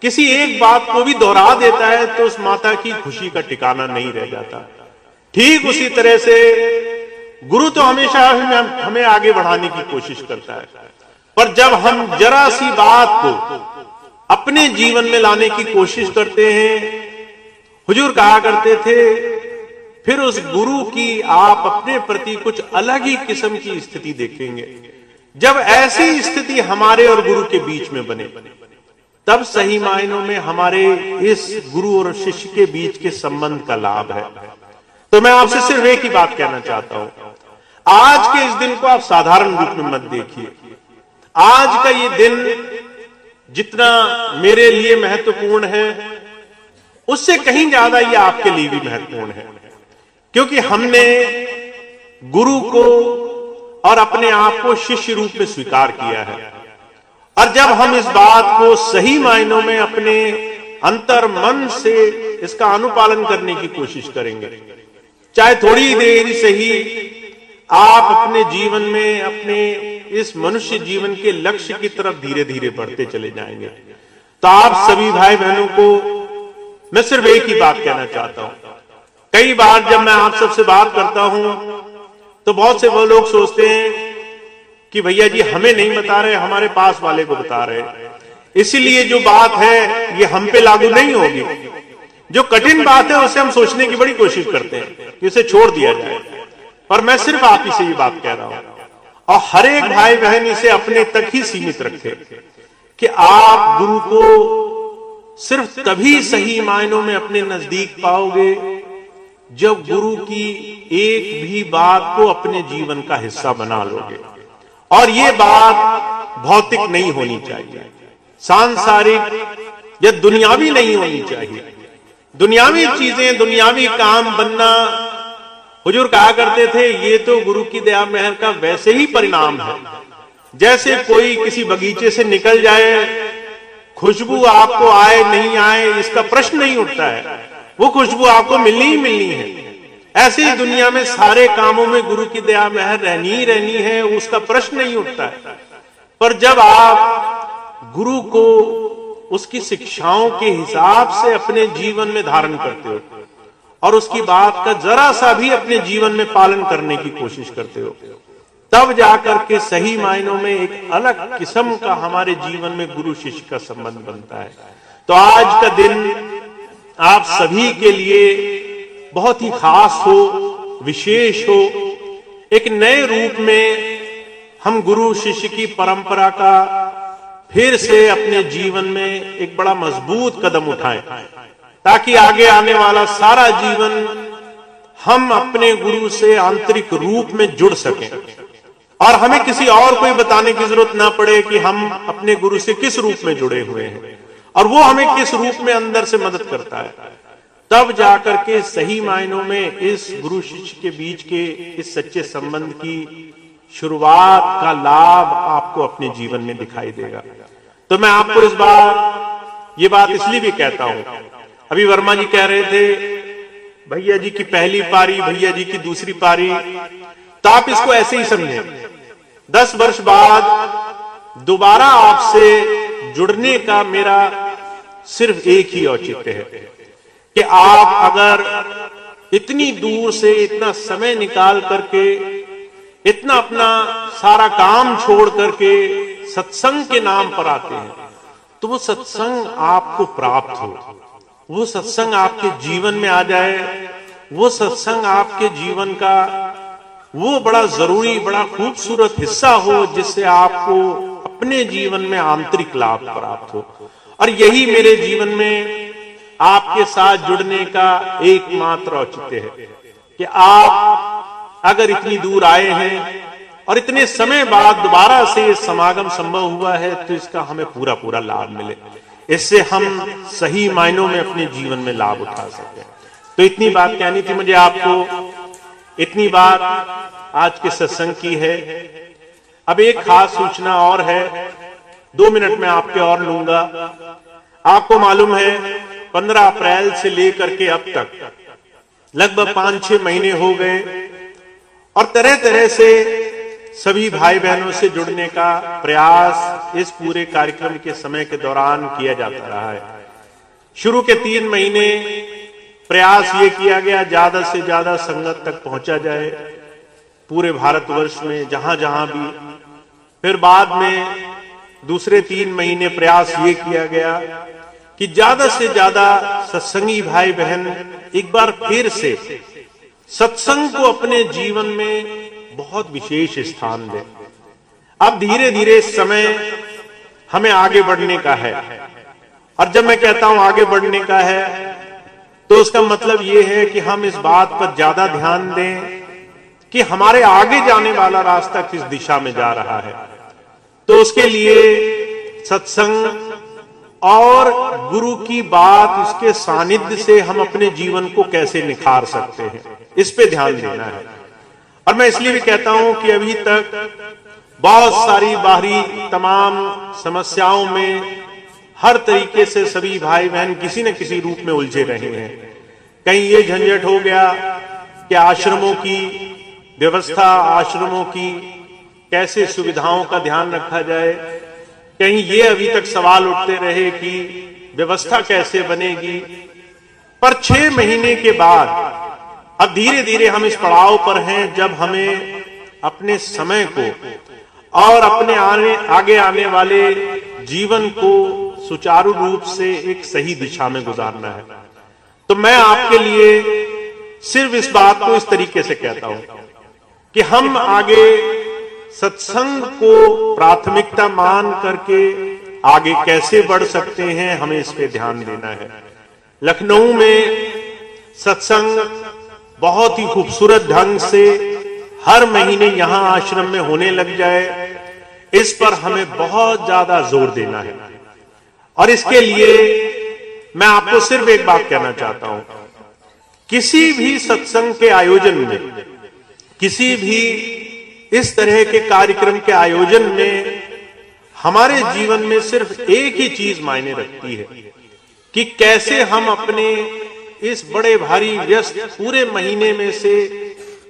Speaker 1: किसी एक बात को भी दोहरा देता है, तो उस माता की खुशी का ठिकाना नहीं रह जाता। ठीक उसी तरह से गुरु तो हमेशा हमें आगे बढ़ाने की कोशिश करता है, पर जब हम जरा सी बात को अपने जीवन में लाने की कोशिश करते हैं, हुजूर कहा करते थे फिर उस गुरु की आप अपने प्रति कुछ अलग ही किस्म की स्थिति देखेंगे। जब ऐसी स्थिति हमारे और गुरु के बीच में बने, तब सही मायनों में हमारे इस गुरु और शिष्य के बीच के संबंध का लाभ है। तो मैं आपसे सिर्फ एक ही बात कहना चाहता हूं, आज के इस दिन को आप साधारण रूप में मत देखिए। आज का ये दिन जितना मेरे लिए महत्वपूर्ण है, उससे कहीं ज्यादा ये आपके लिए भी महत्वपूर्ण है, क्योंकि हमने गुरु को और अपने आप को शिष्य रूप में स्वीकार किया है। और जब हम इस बात को सही मायनों में अपने अंतर मन से इसका अनुपालन करने की कोशिश करेंगे, चाहे थोड़ी देर से ही आप अपने जीवन में अपने इस मनुष्य जीवन के लक्ष्य की तरफ धीरे धीरे बढ़ते चले जाएंगे। तो आप सभी भाई बहनों को मैं सिर्फ एक ही बात कहना चाहता हूं। कई बार जब मैं आप सबसे बात करता हूं तो बहुत से वो लोग सोचते हैं कि भैया जी हमें नहीं बता रहे, हमारे पास वाले को बता रहे, इसलिए जो बात है ये हम पे लागू नहीं होगी। जो कठिन बात है उसे हम सोचने की बड़ी कोशिश करते हैं कि उसे छोड़ दिया जाए, पर मैं सिर्फ आप ही से ये बात कह रहा हूं, और हर एक भाई बहन इसे अपने तक ही सीमित रखे कि आप गुरु को सिर्फ तभी सही मायनों में अपने नजदीक पाओगे जब गुरु की एक भी बात को अपने जीवन का हिस्सा बना लोगे। और ये बात भौतिक नहीं होनी चाहिए, सांसारिक या दुनियावी नहीं होनी चाहिए। दुनियावी चीजें, दुनियावी काम बनना, हुजूर कहा करते थे, ये तो गुरु की दया मेहर का वैसे ही परिणाम है। जैसे कोई किसी बगीचे से निकल जाए, खुशबू आपको आए नहीं आए इसका प्रश्न नहीं उठता है, वो खुशबू आपको मिलनी ही मिलनी है। ऐसे ही दुनिया में सारे कामों में गुरु की दया मेहर रहनी ही रहनी है, उसका प्रश्न नहीं उठता है। पर जब आप गुरु को उसकी शिक्षाओं के हिसाब से अपने जीवन में धारण करते हो और उसकी बात का जरा सा भी अपने जीवन में पालन करने की कोशिश करते हो, तब जाकर के सही मायनों में एक अलग किस्म का हमारे जीवन में गुरु शिष्य का संबंध बनता है। तो आज का दिन आप सभी के लिए बहुत ही खास हो, विशेष हो। एक नए रूप में हम गुरु शिष्य की परंपरा का फिर से अपने जीवन में एक बड़ा मजबूत कदम उठाएं, ताकि आगे आने वाला सारा जीवन हम अपने गुरु से आंतरिक रूप में जुड़ सकें और हमें किसी और को बताने की जरूरत ना पड़े कि हम अपने गुरु से किस रूप में जुड़े हुए हैं और वो हमें किस रूप में अंदर से मदद करता है। तब जाकर के सही मायनों में इस गुरु शिष्य के बीच के इस सच्चे संबंध की शुरुआत का लाभ आपको अपने जीवन में दिखाई देगा। तो मैं आपको इस बार ये बात इसलिए भी कहता हूं, अभी वर्मा जी कह रहे थे भैया जी की पहली पारी, भैया जी की दूसरी पारी, तो आप इसको ऐसे ही समझें, 10 वर्ष बाद दोबारा आपसे जुड़ने का मेरा सिर्फ एक ही औचित्य है कि आप अगर इतनी दूर से इतना समय निकाल करके, इतना अपना सारा काम छोड़ करके सत्संग के नाम पर आते हैं, तो वो सत्संग आपको प्राप्त हो, वो सत्संग आपके जीवन में आ जाए, वो सत्संग आपके जीवन का वो बड़ा जरूरी, बड़ा खूबसूरत हिस्सा हो जिससे आपको अपने जीवन में आंतरिक लाभ प्राप्त हो। और यही मेरे जीवन में आपके साथ जुड़ने का एकमात्र औचित्य है कि आप अगर इतनी दूर आए हैं और इतने समय बाद दोबारा से समागम संभव हुआ है, तो इसका हमें पूरा पूरा लाभ मिले, इससे हम सही मायनों में अपने जीवन में लाभ उठा सकें। तो इतनी बात कहनी थी मुझे आपको, इतनी बात आज के सत्संग की है। अब एक खास सूचना और है, 2 मिनट में आपके और लूंगा। आपको मालूम है 15 अप्रैल से लेकर के अब तक लगभग 5-6 महीने हो गए और तरह तरह से सभी भाई बहनों से जुड़ने का प्रयास इस पूरे कार्यक्रम के समय के दौरान किया जाता रहा है। शुरू के 3 महीने प्रयास ये किया गया ज्यादा से ज्यादा संगत तक पहुंचा जाए पूरे भारतवर्ष में जहां जहां भी। फिर बाद में दूसरे 3 महीने प्रयास ये किया गया कि ज्यादा से ज्यादा सत्संगी भाई बहन एक बार फिर से सत्संग को अपने जीवन में बहुत विशेष स्थान दें। अब धीरे धीरे इस समय हमें आगे बढ़ने का है। और जब मैं कहता हूं आगे बढ़ने का है, तो उसका मतलब यह है कि हम इस बात पर ज्यादा ध्यान दें कि हमारे आगे जाने वाला रास्ता किस दिशा में जा रहा है। तो उसके लिए सत्संग और गुरु की बात, इसके सानिध्य से हम अपने जीवन को कैसे निखार सकते हैं, इस पे ध्यान देना है। और मैं इसलिए भी कहता हूं कि अभी तक बहुत सारी बाहरी तमाम समस्याओं में हर तरीके से सभी भाई बहन किसी न किसी रूप में उलझे रहे हैं। कहीं ये झंझट हो गया कि आश्रमों की व्यवस्था, आश्रमों की कैसे सुविधाओं का ध्यान रखा जाए। कहीं ये अभी तक सवाल उठते रहे कि व्यवस्था कैसे बनेगी। पर 6 महीने के बाद अब धीरे धीरे हम इस पड़ाव पर हैं जब हमें अपने समय को और अपने आगे आने वाले जीवन को सुचारू रूप से एक सही दिशा में गुजारना है। तो मैं आपके लिए सिर्फ इस बात को इस तरीके से कहता हूं कि हम आगे सत्संग को प्राथमिकता मान करके आगे कैसे बढ़ सकते हैं, हमें इस पे ध्यान देना है। लखनऊ में सत्संग बहुत ही खूबसूरत ढंग से हर महीने यहां आश्रम में होने लग जाए, इस पर हमें बहुत ज्यादा जोर देना है। और इसके लिए मैं आपको सिर्फ एक बात कहना चाहता हूं, किसी भी सत्संग के आयोजन में, किसी भी इस तरह के कार्यक्रम के आयोजन में हमारे जीवन में सिर्फ एक ही चीज मायने रखती है कि कैसे हम अपने इस बड़े भारी व्यस्त पूरे महीने में से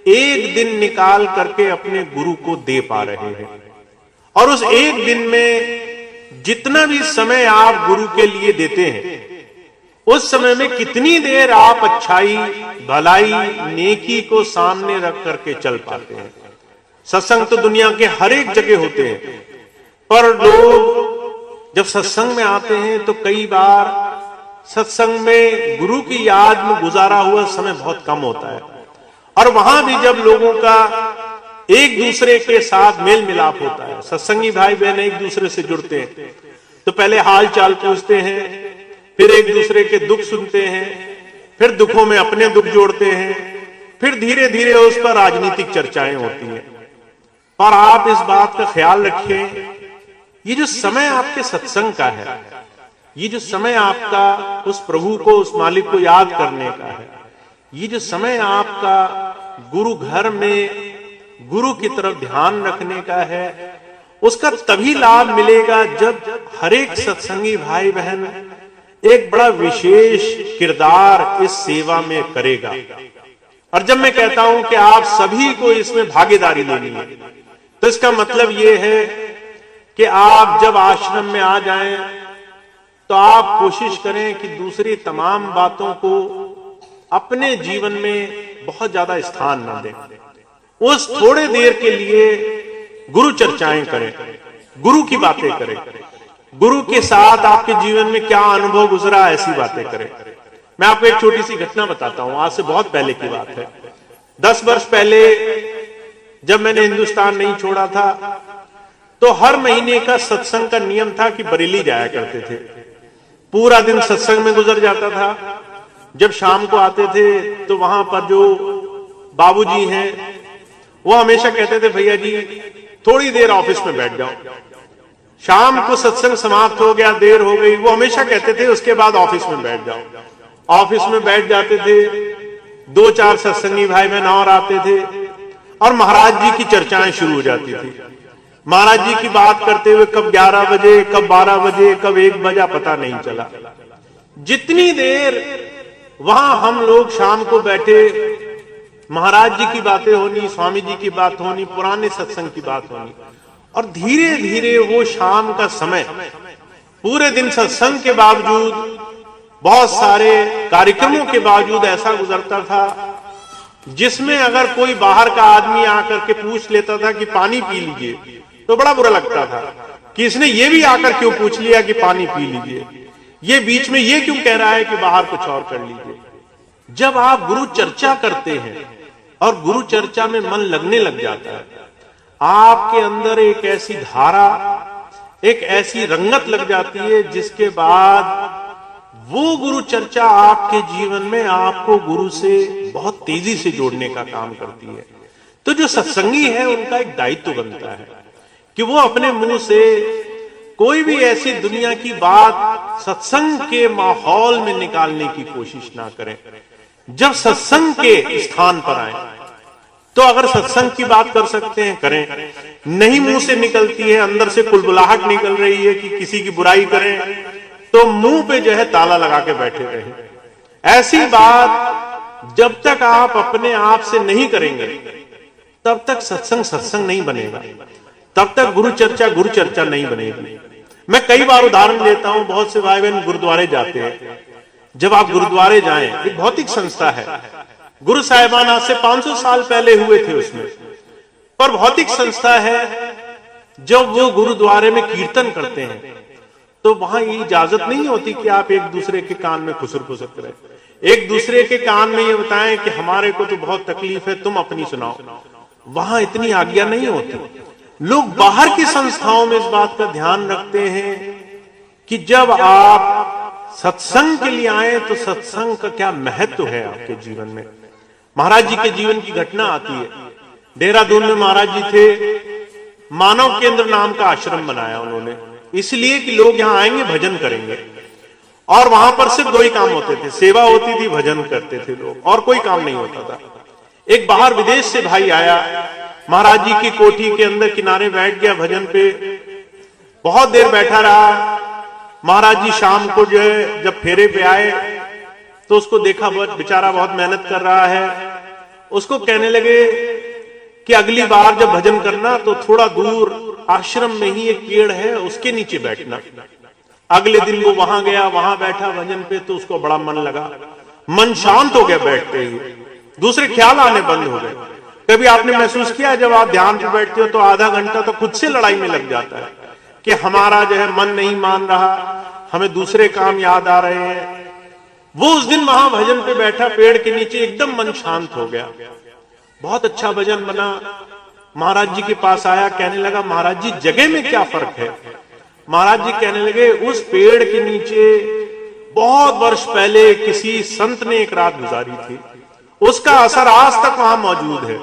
Speaker 1: एक दिन निकाल करके अपने गुरु को दे पा रहे हैं। और उस एक दिन में जितना भी समय आप गुरु के लिए देते हैं, उस समय में कितनी देर आप अच्छाई, भलाई, नेकी को सामने रख करके चल पाते हैं। सत्संग तो दुनिया के हर एक जगह होते हैं, पर लोग जब सत्संग में आते हैं तो कई बार सत्संग में गुरु की याद में गुजारा हुआ समय बहुत कम होता है। और वहां भी जब लोगों का एक दूसरे के साथ मेल मिलाप होता है, सत्संगी भाई बहन एक दूसरे से जुड़ते हैं, तो पहले हाल चाल पूछते हैं, फिर एक दूसरे के दुख सुनते हैं, फिर दुखों में अपने दुख जोड़ते हैं, फिर धीरे धीरे उस पर राजनीतिक चर्चाएं होती हैं। पर आप इस बात का ख्याल रखें, ये जो समय आपके सत्संग का है, ये जो समय आपका उस प्रभु को, उस मालिक को याद करने का है, ये जो समय आपका गुरु घर में गुरु की तरफ ध्यान रखने का है, उसका तभी लाभ मिलेगा जब हर एक सत्संगी भाई बहन एक बड़ा विशेष किरदार इस सेवा में करेगा। और जब मैं कहता हूं कि आप सभी को इसमें भागीदारी लेनी है, तो इसका मतलब यह है कि आप जब आश्रम में आ जाएं तो आप कोशिश करें कि दूसरी तमाम बातों को अपने जीवन में बहुत ज्यादा स्थान न दें। उस थोड़े देर के लिए गुरु चर्चाएं करें, गुरु की बातें करें, गुरु के साथ आपके जीवन में क्या अनुभव गुजरा, ऐसी बातें करें। मैं आपको एक छोटी सी घटना बताता हूं, आज से बहुत पहले की बात है। 10 वर्ष पहले जब मैंने हिंदुस्तान नहीं छोड़ा था, तो हर महीने का सत्संग का नियम था कि बरेली जाया करते थे। पूरा दिन सत्संग में गुजर जाता था। जब शाम को आते थे तो वहां पर जो बाबूजी हैं वो हमेशा कहते थे, भैया जी थोड़ी देर ऑफिस में बैठ जाओ। शाम को सत्संग समाप्त हो गया, देर हो गई, वो हमेशा कहते थे उसके बाद ऑफिस में बैठ जाओ। ऑफिस में बैठ जाते थे, 2-4 सत्संगी भाई बहन और आते थे और महाराज जी की चर्चाएं शुरू हो जाती थी। महाराज जी की बात करते हुए कब 11 बजे, कब 12 बजे, कब 1 बजा पता नहीं चला। जितनी देर वहां हम लोग शाम को बैठे, महाराज जी की बातें होनी, स्वामी जी की बात होनी, पुराने सत्संग की बात होनी, और धीरे धीरे वो शाम का समय पूरे दिन सत्संग के बावजूद, बहुत सारे कार्यक्रमों के बावजूद ऐसा गुजरता था जिसमें अगर कोई बाहर का आदमी आकर के पूछ लेता था कि पानी पी लीजिए, तो बड़ा बुरा लगता था कि इसने ये भी आकर क्यों पूछ लिया कि पानी पी लीजिए, ये बीच में ये क्यों कह रहा है कि बाहर कुछ और कर लीजिए। जब आप गुरु चर्चा करते हैं और गुरु चर्चा में मन लगने लग जाता है, आपके अंदर एक ऐसी धारा, एक ऐसी रंगत लग जाती है जिसके बाद वो गुरु चर्चा आपके जीवन में आपको गुरु से बहुत तेजी से जोड़ने का काम करती है। तो जो सत्संगी है उनका एक दायित्व बनता है कि वो अपने मुंह से कोई भी ऐसी दुनिया की बात सत्संग के माहौल में निकालने की कोशिश ना करें। जब सत्संग के स्थान पर आए तो अगर सत्संग की बात कर सकते हैं करें, नहीं मुंह से निकलती है, अंदर से कुलबुलाहट निकल रही है कि किसी की बुराई करें, तो मुंह पे जो है ताला लगा के बैठे रहे। ऐसी बात जब तक आप अपने आप से नहीं करेंगे तब तक सत्संग नहीं बनेगा, तब तक गुरु चर्चा नहीं बनेगी। मैं कई बार उदाहरण देता हूं, बहुत से भाई बहन गुरुद्वारे जाते हैं। जब आप गुरुद्वारे जाएं, एक भौतिक संस्था है, गुरु साहिबान आज से 500 साल पहले हुए थे उसमें, पर भौतिक संस्था है। जब वो गुरुद्वारे में कीर्तन करते हैं तो वहां ये इजाजत नहीं होती कि आप एक दूसरे के कान में खुसर खुसर करें, एक दूसरे के कान में ये बताएं कि हमारे को तो बहुत तकलीफ है, तुम अपनी सुनाओ। वहां इतनी आज्ञा नहीं होती। लोग बाहर की संस्थाओं में इस बात का ध्यान रखते हैं कि जब आप सत्संग के लिए आए तो सत्संग का क्या महत्व है आपके जीवन में। महाराज जी के जीवन की घटना आती है। देहरादून में महाराज जी थे, मानव केंद्र नाम का आश्रम बनाया उन्होंने, इसलिए कि लोग यहां आएंगे भजन करेंगे। और वहां पर सिर्फ दो ही काम होते थे, सेवा होती थी, भजन करते थे लोग, और कोई काम नहीं होता था। एक बाहर विदेश से भाई आया, महाराज जी की कोठी के अंदर किनारे बैठ गया भजन पे, बहुत देर बैठा रहा। महाराज जी शाम को जो है जब फेरे पे आए तो उसको देखा, बेचारा बहुत मेहनत कर रहा है। उसको कहने लगे कि अगली बार जब भजन करना तो थोड़ा दूर आश्रम में ही एक पेड़ है, उसके नीचे बैठना। अगले दिन वो वहां गया, वहां बैठा भजन पे, तो उसको बड़ा मन लगा, मन शांत हो गया बैठते ही, दूसरे ख्याल आने बंद हो गए। कभी आपने महसूस किया जब आप ध्यान पे बैठते हो तो आधा घंटा तो खुद से लड़ाई में लग जाता है कि हमारा जो है मन नहीं मान रहा, हमें दूसरे काम याद आ रहे हैं। वो उस दिन वहां भजन पे बैठा पेड़ के नीचे, एकदम मन शांत हो गया, बहुत अच्छा भजन बना। महाराज जी के पास आया, कहने लगा महाराज जी जगह में क्या फर्क है। महाराज जी कहने लगे उस पेड़ के नीचे बहुत वर्ष पहले किसी संत ने एक रात गुजारी थी, उसका असर आज तक वहां मौजूद है।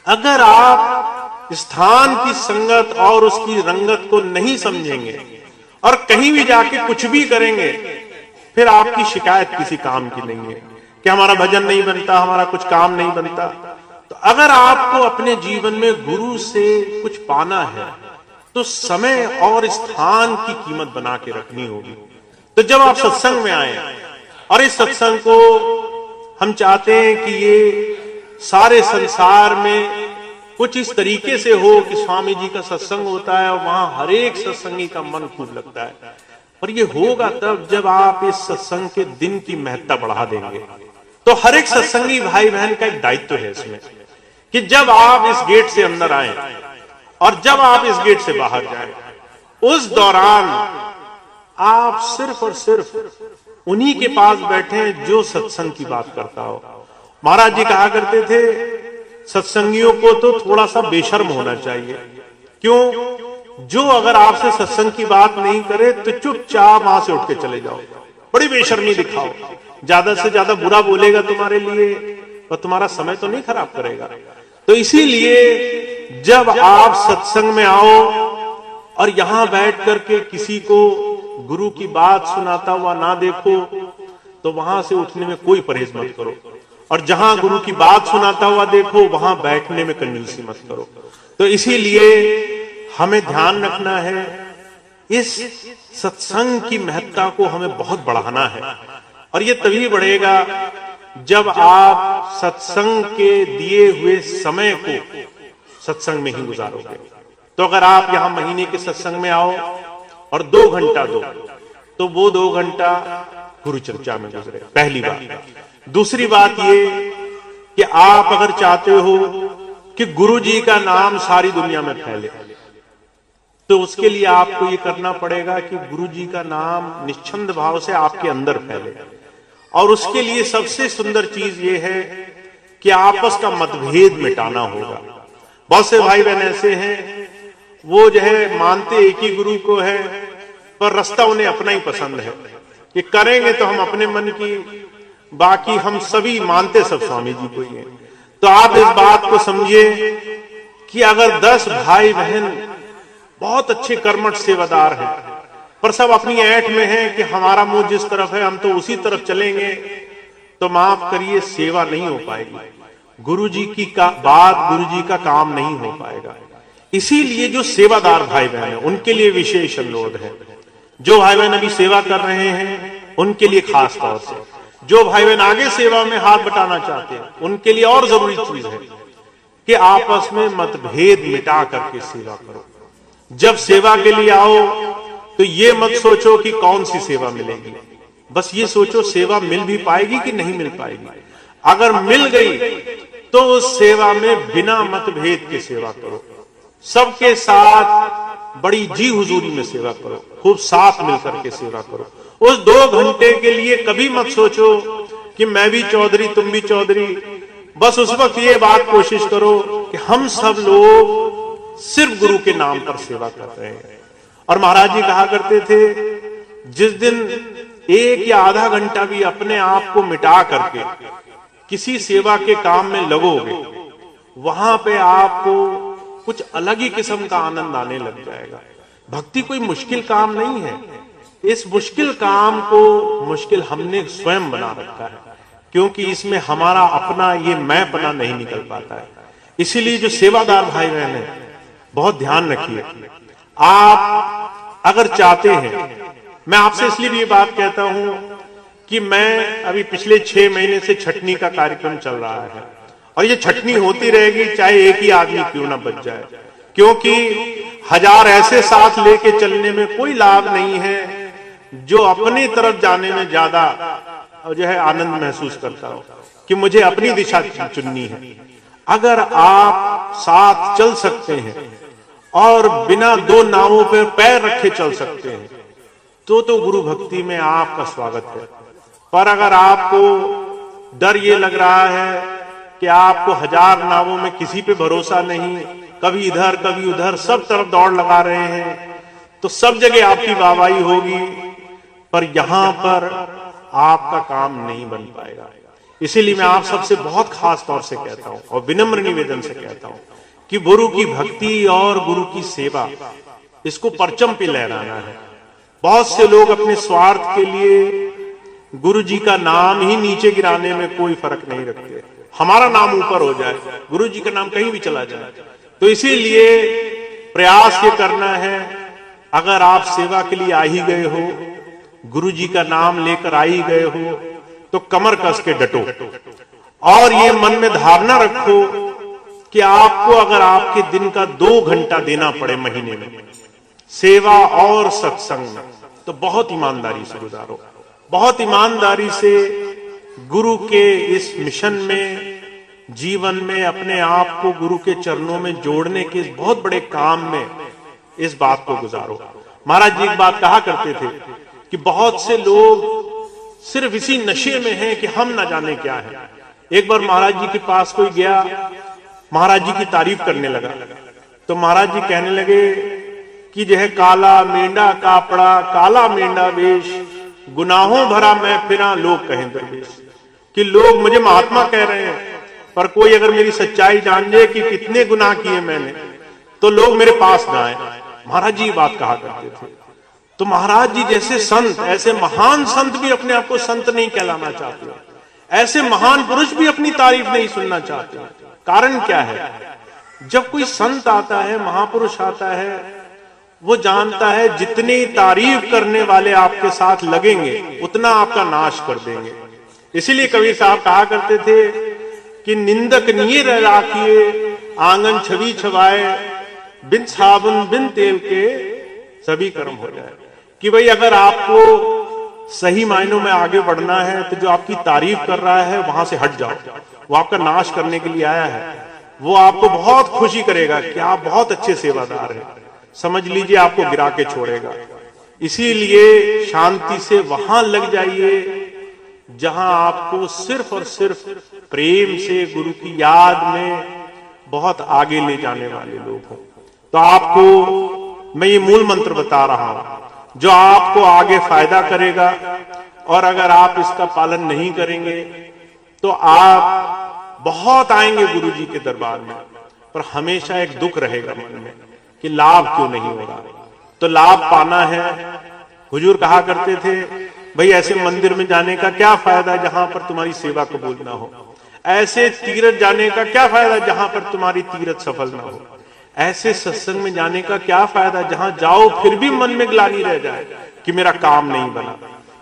Speaker 1: अगर आप स्थान की संगत और उसकी रंगत को नहीं समझेंगे और कहीं भी जाके कुछ भी करेंगे, फिर आपकी शिकायत किसी काम की नहीं है कि हमारा भजन नहीं बनता, हमारा कुछ काम नहीं बनता। तो अगर आपको अपने जीवन में गुरु से कुछ पाना है तो समय और स्थान की कीमत बना के रखनी होगी। तो जब आप सत्संग में आए, और इस सत्संग को हम चाहते हैं कि ये सारे संसार में कुछ इस तरीके से हो कि स्वामी जी का सत्संग होता है और वहां हर एक सत्संगी का मन खूब लगता है। और ये होगा तब जब आप इस सत्संग के दिन की महत्ता बढ़ा देंगे। तो हर एक सत्संगी भाई बहन का एक दायित्व है इसमें कि जब आप इस गेट से अंदर आए और जब आप इस गेट से बाहर जाएं, उस दौरान आप सिर्फ और सिर्फ उन्हीं के पास बैठे जो सत्संग की बात करता हो। महाराज जी कहा करते थे सत्संगियों को तो थोड़ा सा बेशर्म होना चाहिए। क्यों? जो अगर आपसे सत्संग की बात नहीं करे तो चुपचाप वहां से उठ के चले जाओ, बड़ी बेशर्मी दिखाओ। ज्यादा से ज्यादा बुरा बोलेगा तुम्हारे लिए और तुम्हारा समय तो नहीं खराब करेगा। तो इसीलिए जब आप सत्संग में आओ और यहां बैठ करके किसी को गुरु की बात सुनाता हुआ ना देखो तो वहां से उठने में कोई परहेज मत करो, और जहां गुरु की बात सुनाता हुआ देखो वहां बैठने में कंजूसी मत करो। तो इसीलिए हमें ध्यान रखना है, इस सत्संग की महत्ता को हमें बहुत बढ़ाना है। और ये तभी बढ़ेगा जब आप सत्संग के दिए हुए समय को सत्संग में ही गुजारोगे। तो अगर आप यहां महीने के सत्संग में आओ और 2 घंटा दो, तो वो 2 घंटा गुरु चर्चा में गुजरे, पहली बात। दूसरी बात ये कि आप अगर चाहते हो कि गुरु जी का नाम सारी दुनिया में फैले, तो उसके लिए आपको ये करना पड़ेगा कि गुरु जी का नाम निश्चंद भाव से आपके अंदर फैले। और उसके लिए सबसे सुंदर चीज ये है कि आपस का मतभेद मिटाना होगा। बहुत से भाई बहन ऐसे हैं, वो जो है मानते एक ही गुरु को है, पर रास्ता उन्हें अपना ही पसंद है कि करेंगे तो हम अपने मन की, बाकी हम सभी मानते सब स्वामी जी को ही हैं। तो आप इस बात को समझिए कि अगर 10 भाई बहन बहुत अच्छे कर्मठ सेवादार हैं, पर सब अपनी ऐठ में हैं कि हमारा मुंह जिस तरफ है हम तो उसी तरफ चलेंगे, तो माफ करिए सेवा नहीं हो पाएगी, गुरु जी की बात, गुरु जी का काम नहीं हो पाएगा। इसीलिए जो सेवादार भाई बहन है उनके लिए विशेष अनुरोध है। जो भाई बहन अभी सेवा कर रहे हैं उनके लिए खास तौर से, जो भाई बहन आगे सेवा में हाथ बटाना चाहते हैं उनके लिए और जरूरी चीज है कि आपस में मतभेद मिटा करके सेवा करो। जब सेवा के लिए आओ तो ये मत सोचो कि कौन सी सेवा मिलेगी, बस ये सोचो सेवा मिल भी पाएगी कि नहीं मिल पाएगी। अगर मिल गई तो उस सेवा में बिना मतभेद के सेवा करो, सबके साथ बड़ी जी हुजूरी में सेवा करो, खूब साथ मिलकर के सेवा करो। उस 2 घंटे के लिए कभी मत सोचो कि मैं भी चौधरी तुम भी चौधरी, बस उस वक्त ये बात कोशिश करो कि हम सब लोग सिर्फ गुरु के नाम पर सेवा कर रहे हैं। और महाराज जी कहा करते थे, जिस दिन 1 या आधा घंटा भी अपने आप को मिटा करके किसी सेवा के काम में लगोगे, वहां पे आपको कुछ अलग ही किस्म का आनंद आने लग जाएगा। भक्ति कोई मुश्किल काम नहीं है, इस मुश्किल काम को मुश्किल हमने स्वयं बना रखा है, क्योंकि इसमें हमारा अपना ये मैंपना नहीं निकल पाता है। इसीलिए जो सेवादार भाई बहन है बहुत ध्यान रखिए। आप अगर चाहते हैं, मैं आपसे इसलिए भी ये बात कहता हूं कि मैं अभी पिछले 6 महीने से छठनी का कार्यक्रम चल रहा है और ये छठनी होती रहेगी, चाहे एक ही आदमी क्यों ना बच जाए, क्योंकि 1000 ऐसे साथ लेके चलने में कोई लाभ नहीं है जो अपनी तरफ जाने में ज्यादा जो है आनंद महसूस करता हो कि मुझे अपनी दिशा चुननी है। अगर आप साथ चल सकते हैं और बिना 2 नावों पर पैर रखे चल सकते हैं तो गुरु भक्ति में आपका स्वागत है। पर अगर आपको डर ये लग रहा है कि आपको 1000 नावों में किसी पे भरोसा नहीं, कभी इधर कभी उधर सब तरफ दौड़ लगा रहे हैं, तो सब जगह आपकी वाहवाही होगी पर यहां पर आपका काम नहीं बन पाएगा। इसीलिए मैं आप सबसे बहुत खास तौर से कहता हूं और विनम्र निवेदन से कहता हूं कि गुरु की भक्ति और गुरु की सेवा, इसको परचम पे लहराना है। बहुत से लोग अपने स्वार्थ के लिए गुरु जी का नाम ही नीचे गिराने में कोई फर्क नहीं रखते, हमारा नाम ऊपर हो जाए, गुरु जी का नाम कहीं भी चला जाए। तो इसीलिए प्रयास ये करना है, अगर आप सेवा के लिए आ ही गए हो, गुरु जी का नाम लेकर आ ही गए हो, तो कमर कस के डटो और ये मन में धारणा रखो कि आपको अगर आपके दिन का 2 घंटा देना पड़े महीने में सेवा और सत्संग, तो बहुत ईमानदारी से गुजारो, बहुत ईमानदारी से गुरु के इस मिशन में, जीवन में अपने आप को गुरु के चरणों में जोड़ने के इस बहुत बड़े काम में इस बात को गुजारो। महाराज जी एक बात कहा करते थे कि बहुत से लोग सिर्फ इसी नशे में हैं कि हम ना जाने क्या है। एक बार महाराज जी के पास कोई गया, महाराज जी की तारीफ करने लगा, तो महाराज जी कहने लगे कि जो है काला मेंढा कापड़ा, काला मेंढा वेश, गुनाहों भरा मैं फिरा लोग कहें दरवेश। कि लोग मुझे महात्मा कह रहे हैं, पर कोई अगर मेरी सच्चाई जान जाए कि कितने गुनाह किए मैंने, तो लोग मेरे पास ना आए। महाराज जी बात कहा करते थे। तो महाराज जी जैसे संत, ऐसे महान संत भी अपने आप को संत नहीं कहलाना चाहते, ऐसे महान पुरुष भी अपनी तारीफ नहीं सुनना चाहते। कारण क्या है? जब कोई संत आता है, महापुरुष आता है, वो जानता है जितनी तारीफ करने वाले आपके साथ लगेंगे उतना आपका नाश कर देंगे। इसीलिए कबीर साहब कहा करते थे कि निंदक निये राखिए आंगन छवि छवाए, बिन साबुन बिन तेल के सभी कर्म हो जाए। कि भाई अगर आपको सही मायनों में आगे बढ़ना है तो जो आपकी तारीफ कर रहा है वहां से हट जाओ, वो आपका नाश करने के लिए आया है। वो आपको बहुत खुशी करेगा कि आप बहुत अच्छे सेवादार हैं, समझ लीजिए आपको गिरा के छोड़ेगा। इसीलिए शांति से वहां लग जाइए जहां आपको सिर्फ और सिर्फ प्रेम से गुरु की याद में बहुत आगे ले जाने वाले लोग हों। तो आपको मैं ये मूल मंत्र बता रहा हूं जो आपको आगे फायदा करेगा, और अगर आप इसका पालन नहीं करेंगे तो आप बहुत आएंगे गुरु जी के दरबार में, पर हमेशा एक दुख रहेगा मन में कि लाभ क्यों नहीं हो रहा। तो लाभ पाना है। हुजूर कहा करते थे, भाई ऐसे मंदिर में जाने का क्या फायदा जहां पर तुम्हारी सेवा कबूल ना हो, ऐसे तीर्थ जाने का क्या फायदा जहां पर तुम्हारी तीर्थ सफल ना हो, ऐसे सत्संग में जाने का क्या फायदा जहां जाओ फिर भी मन में ग्लानि रह जाए कि मेरा काम नहीं बना।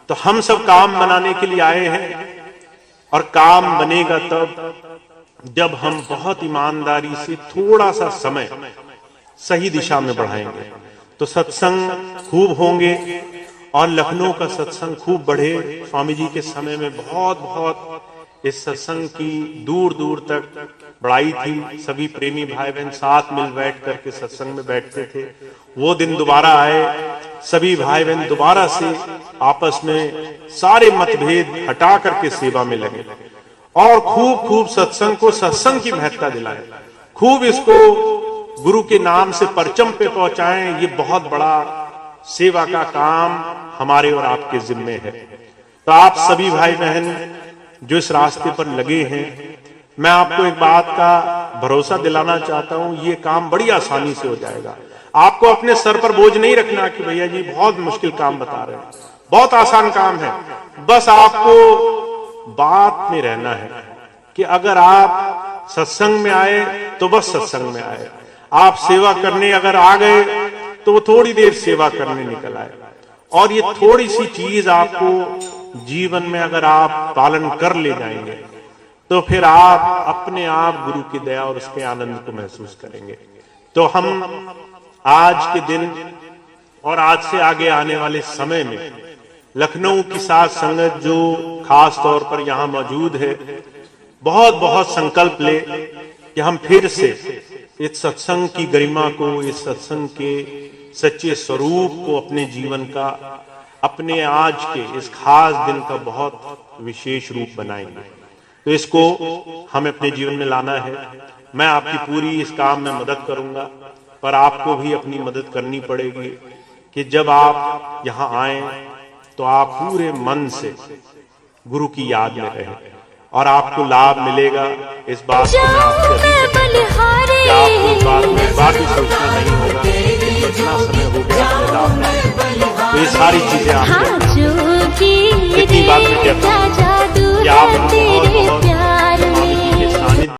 Speaker 1: तो हम सब काम बनाने के लिए आए हैं, और काम बनेगा तब जब हम बहुत ईमानदारी से थोड़ा सा समय सही दिशा में बढ़ाएंगे। तो सत्संग खूब होंगे, और लखनऊ का सत्संग खूब बढ़े। स्वामी जी के समय में बहुत इस सत्संग की दूर दूर तक बड़ाई थी। सभी प्रेमी भाई बहन साथ मिल बैठ करके सत्संग में बैठते थे। वो दिन दोबारा आए, सभी भाई बहन दोबारा से आपस में सारे मतभेद हटा करके सेवा में लगे, और खूब सत्संग को सत्संग की महत्ता दिलाएं, खूब इसको गुरु के नाम से परचम पे पहुंचाएं। ये बहुत बड़ा सेवा का काम हमारे और आपके जिम्मे है। तो आप सभी भाई बहन जो इस रास्ते पर लगे हैं, मैं आपको एक बात का भरोसा दिलाना चाहता हूं, ये काम बड़ी आसानी से हो जाएगा। आपको अपने सर पर बोझ नहीं रखना कि भैया जी बहुत मुश्किल काम बता रहे हैं, बहुत आसान काम है। बस आपको बात में रहना है कि अगर आप सत्संग में आए तो बस सत्संग में आए, आप सेवा करने अगर आ गए तो वो थोड़ी देर सेवा करने निकल आए। और ये थोड़ी सी चीज आपको जीवन में अगर आप पालन कर ले जाएंगे तो फिर आप अपने आप गुरु की दया और उसके आनंद को महसूस करेंगे। तो हम आज के दिन और आज से आगे आने वाले समय में लखनऊ की साथ संगत जो खास तौर पर यहाँ मौजूद है, बहुत संकल्प ले कि हम फिर से इस सत्संग की गरिमा को, इस सत्संग के सच्चे स्वरूप को अपने जीवन का, अपने आज के इस खास दिन का बहुत विशेष रूप बनाएंगे। तो इसको हमें अपने जीवन में लाना है। मैं आपकी पूरी इस काम में मदद करूंगा, पर आपको भी अपनी मदद करनी पड़ेगी कि जब आप यहाँ आए तो आप पूरे मन से गुरु की याद में रहें, और आपको लाभ मिलेगा। इस बात को मैं आपसे आपको इस बात में बात भी सोचना नहीं होगा, इतना समय हो गया अपने लाभ, तो ये सारी चीजें आपको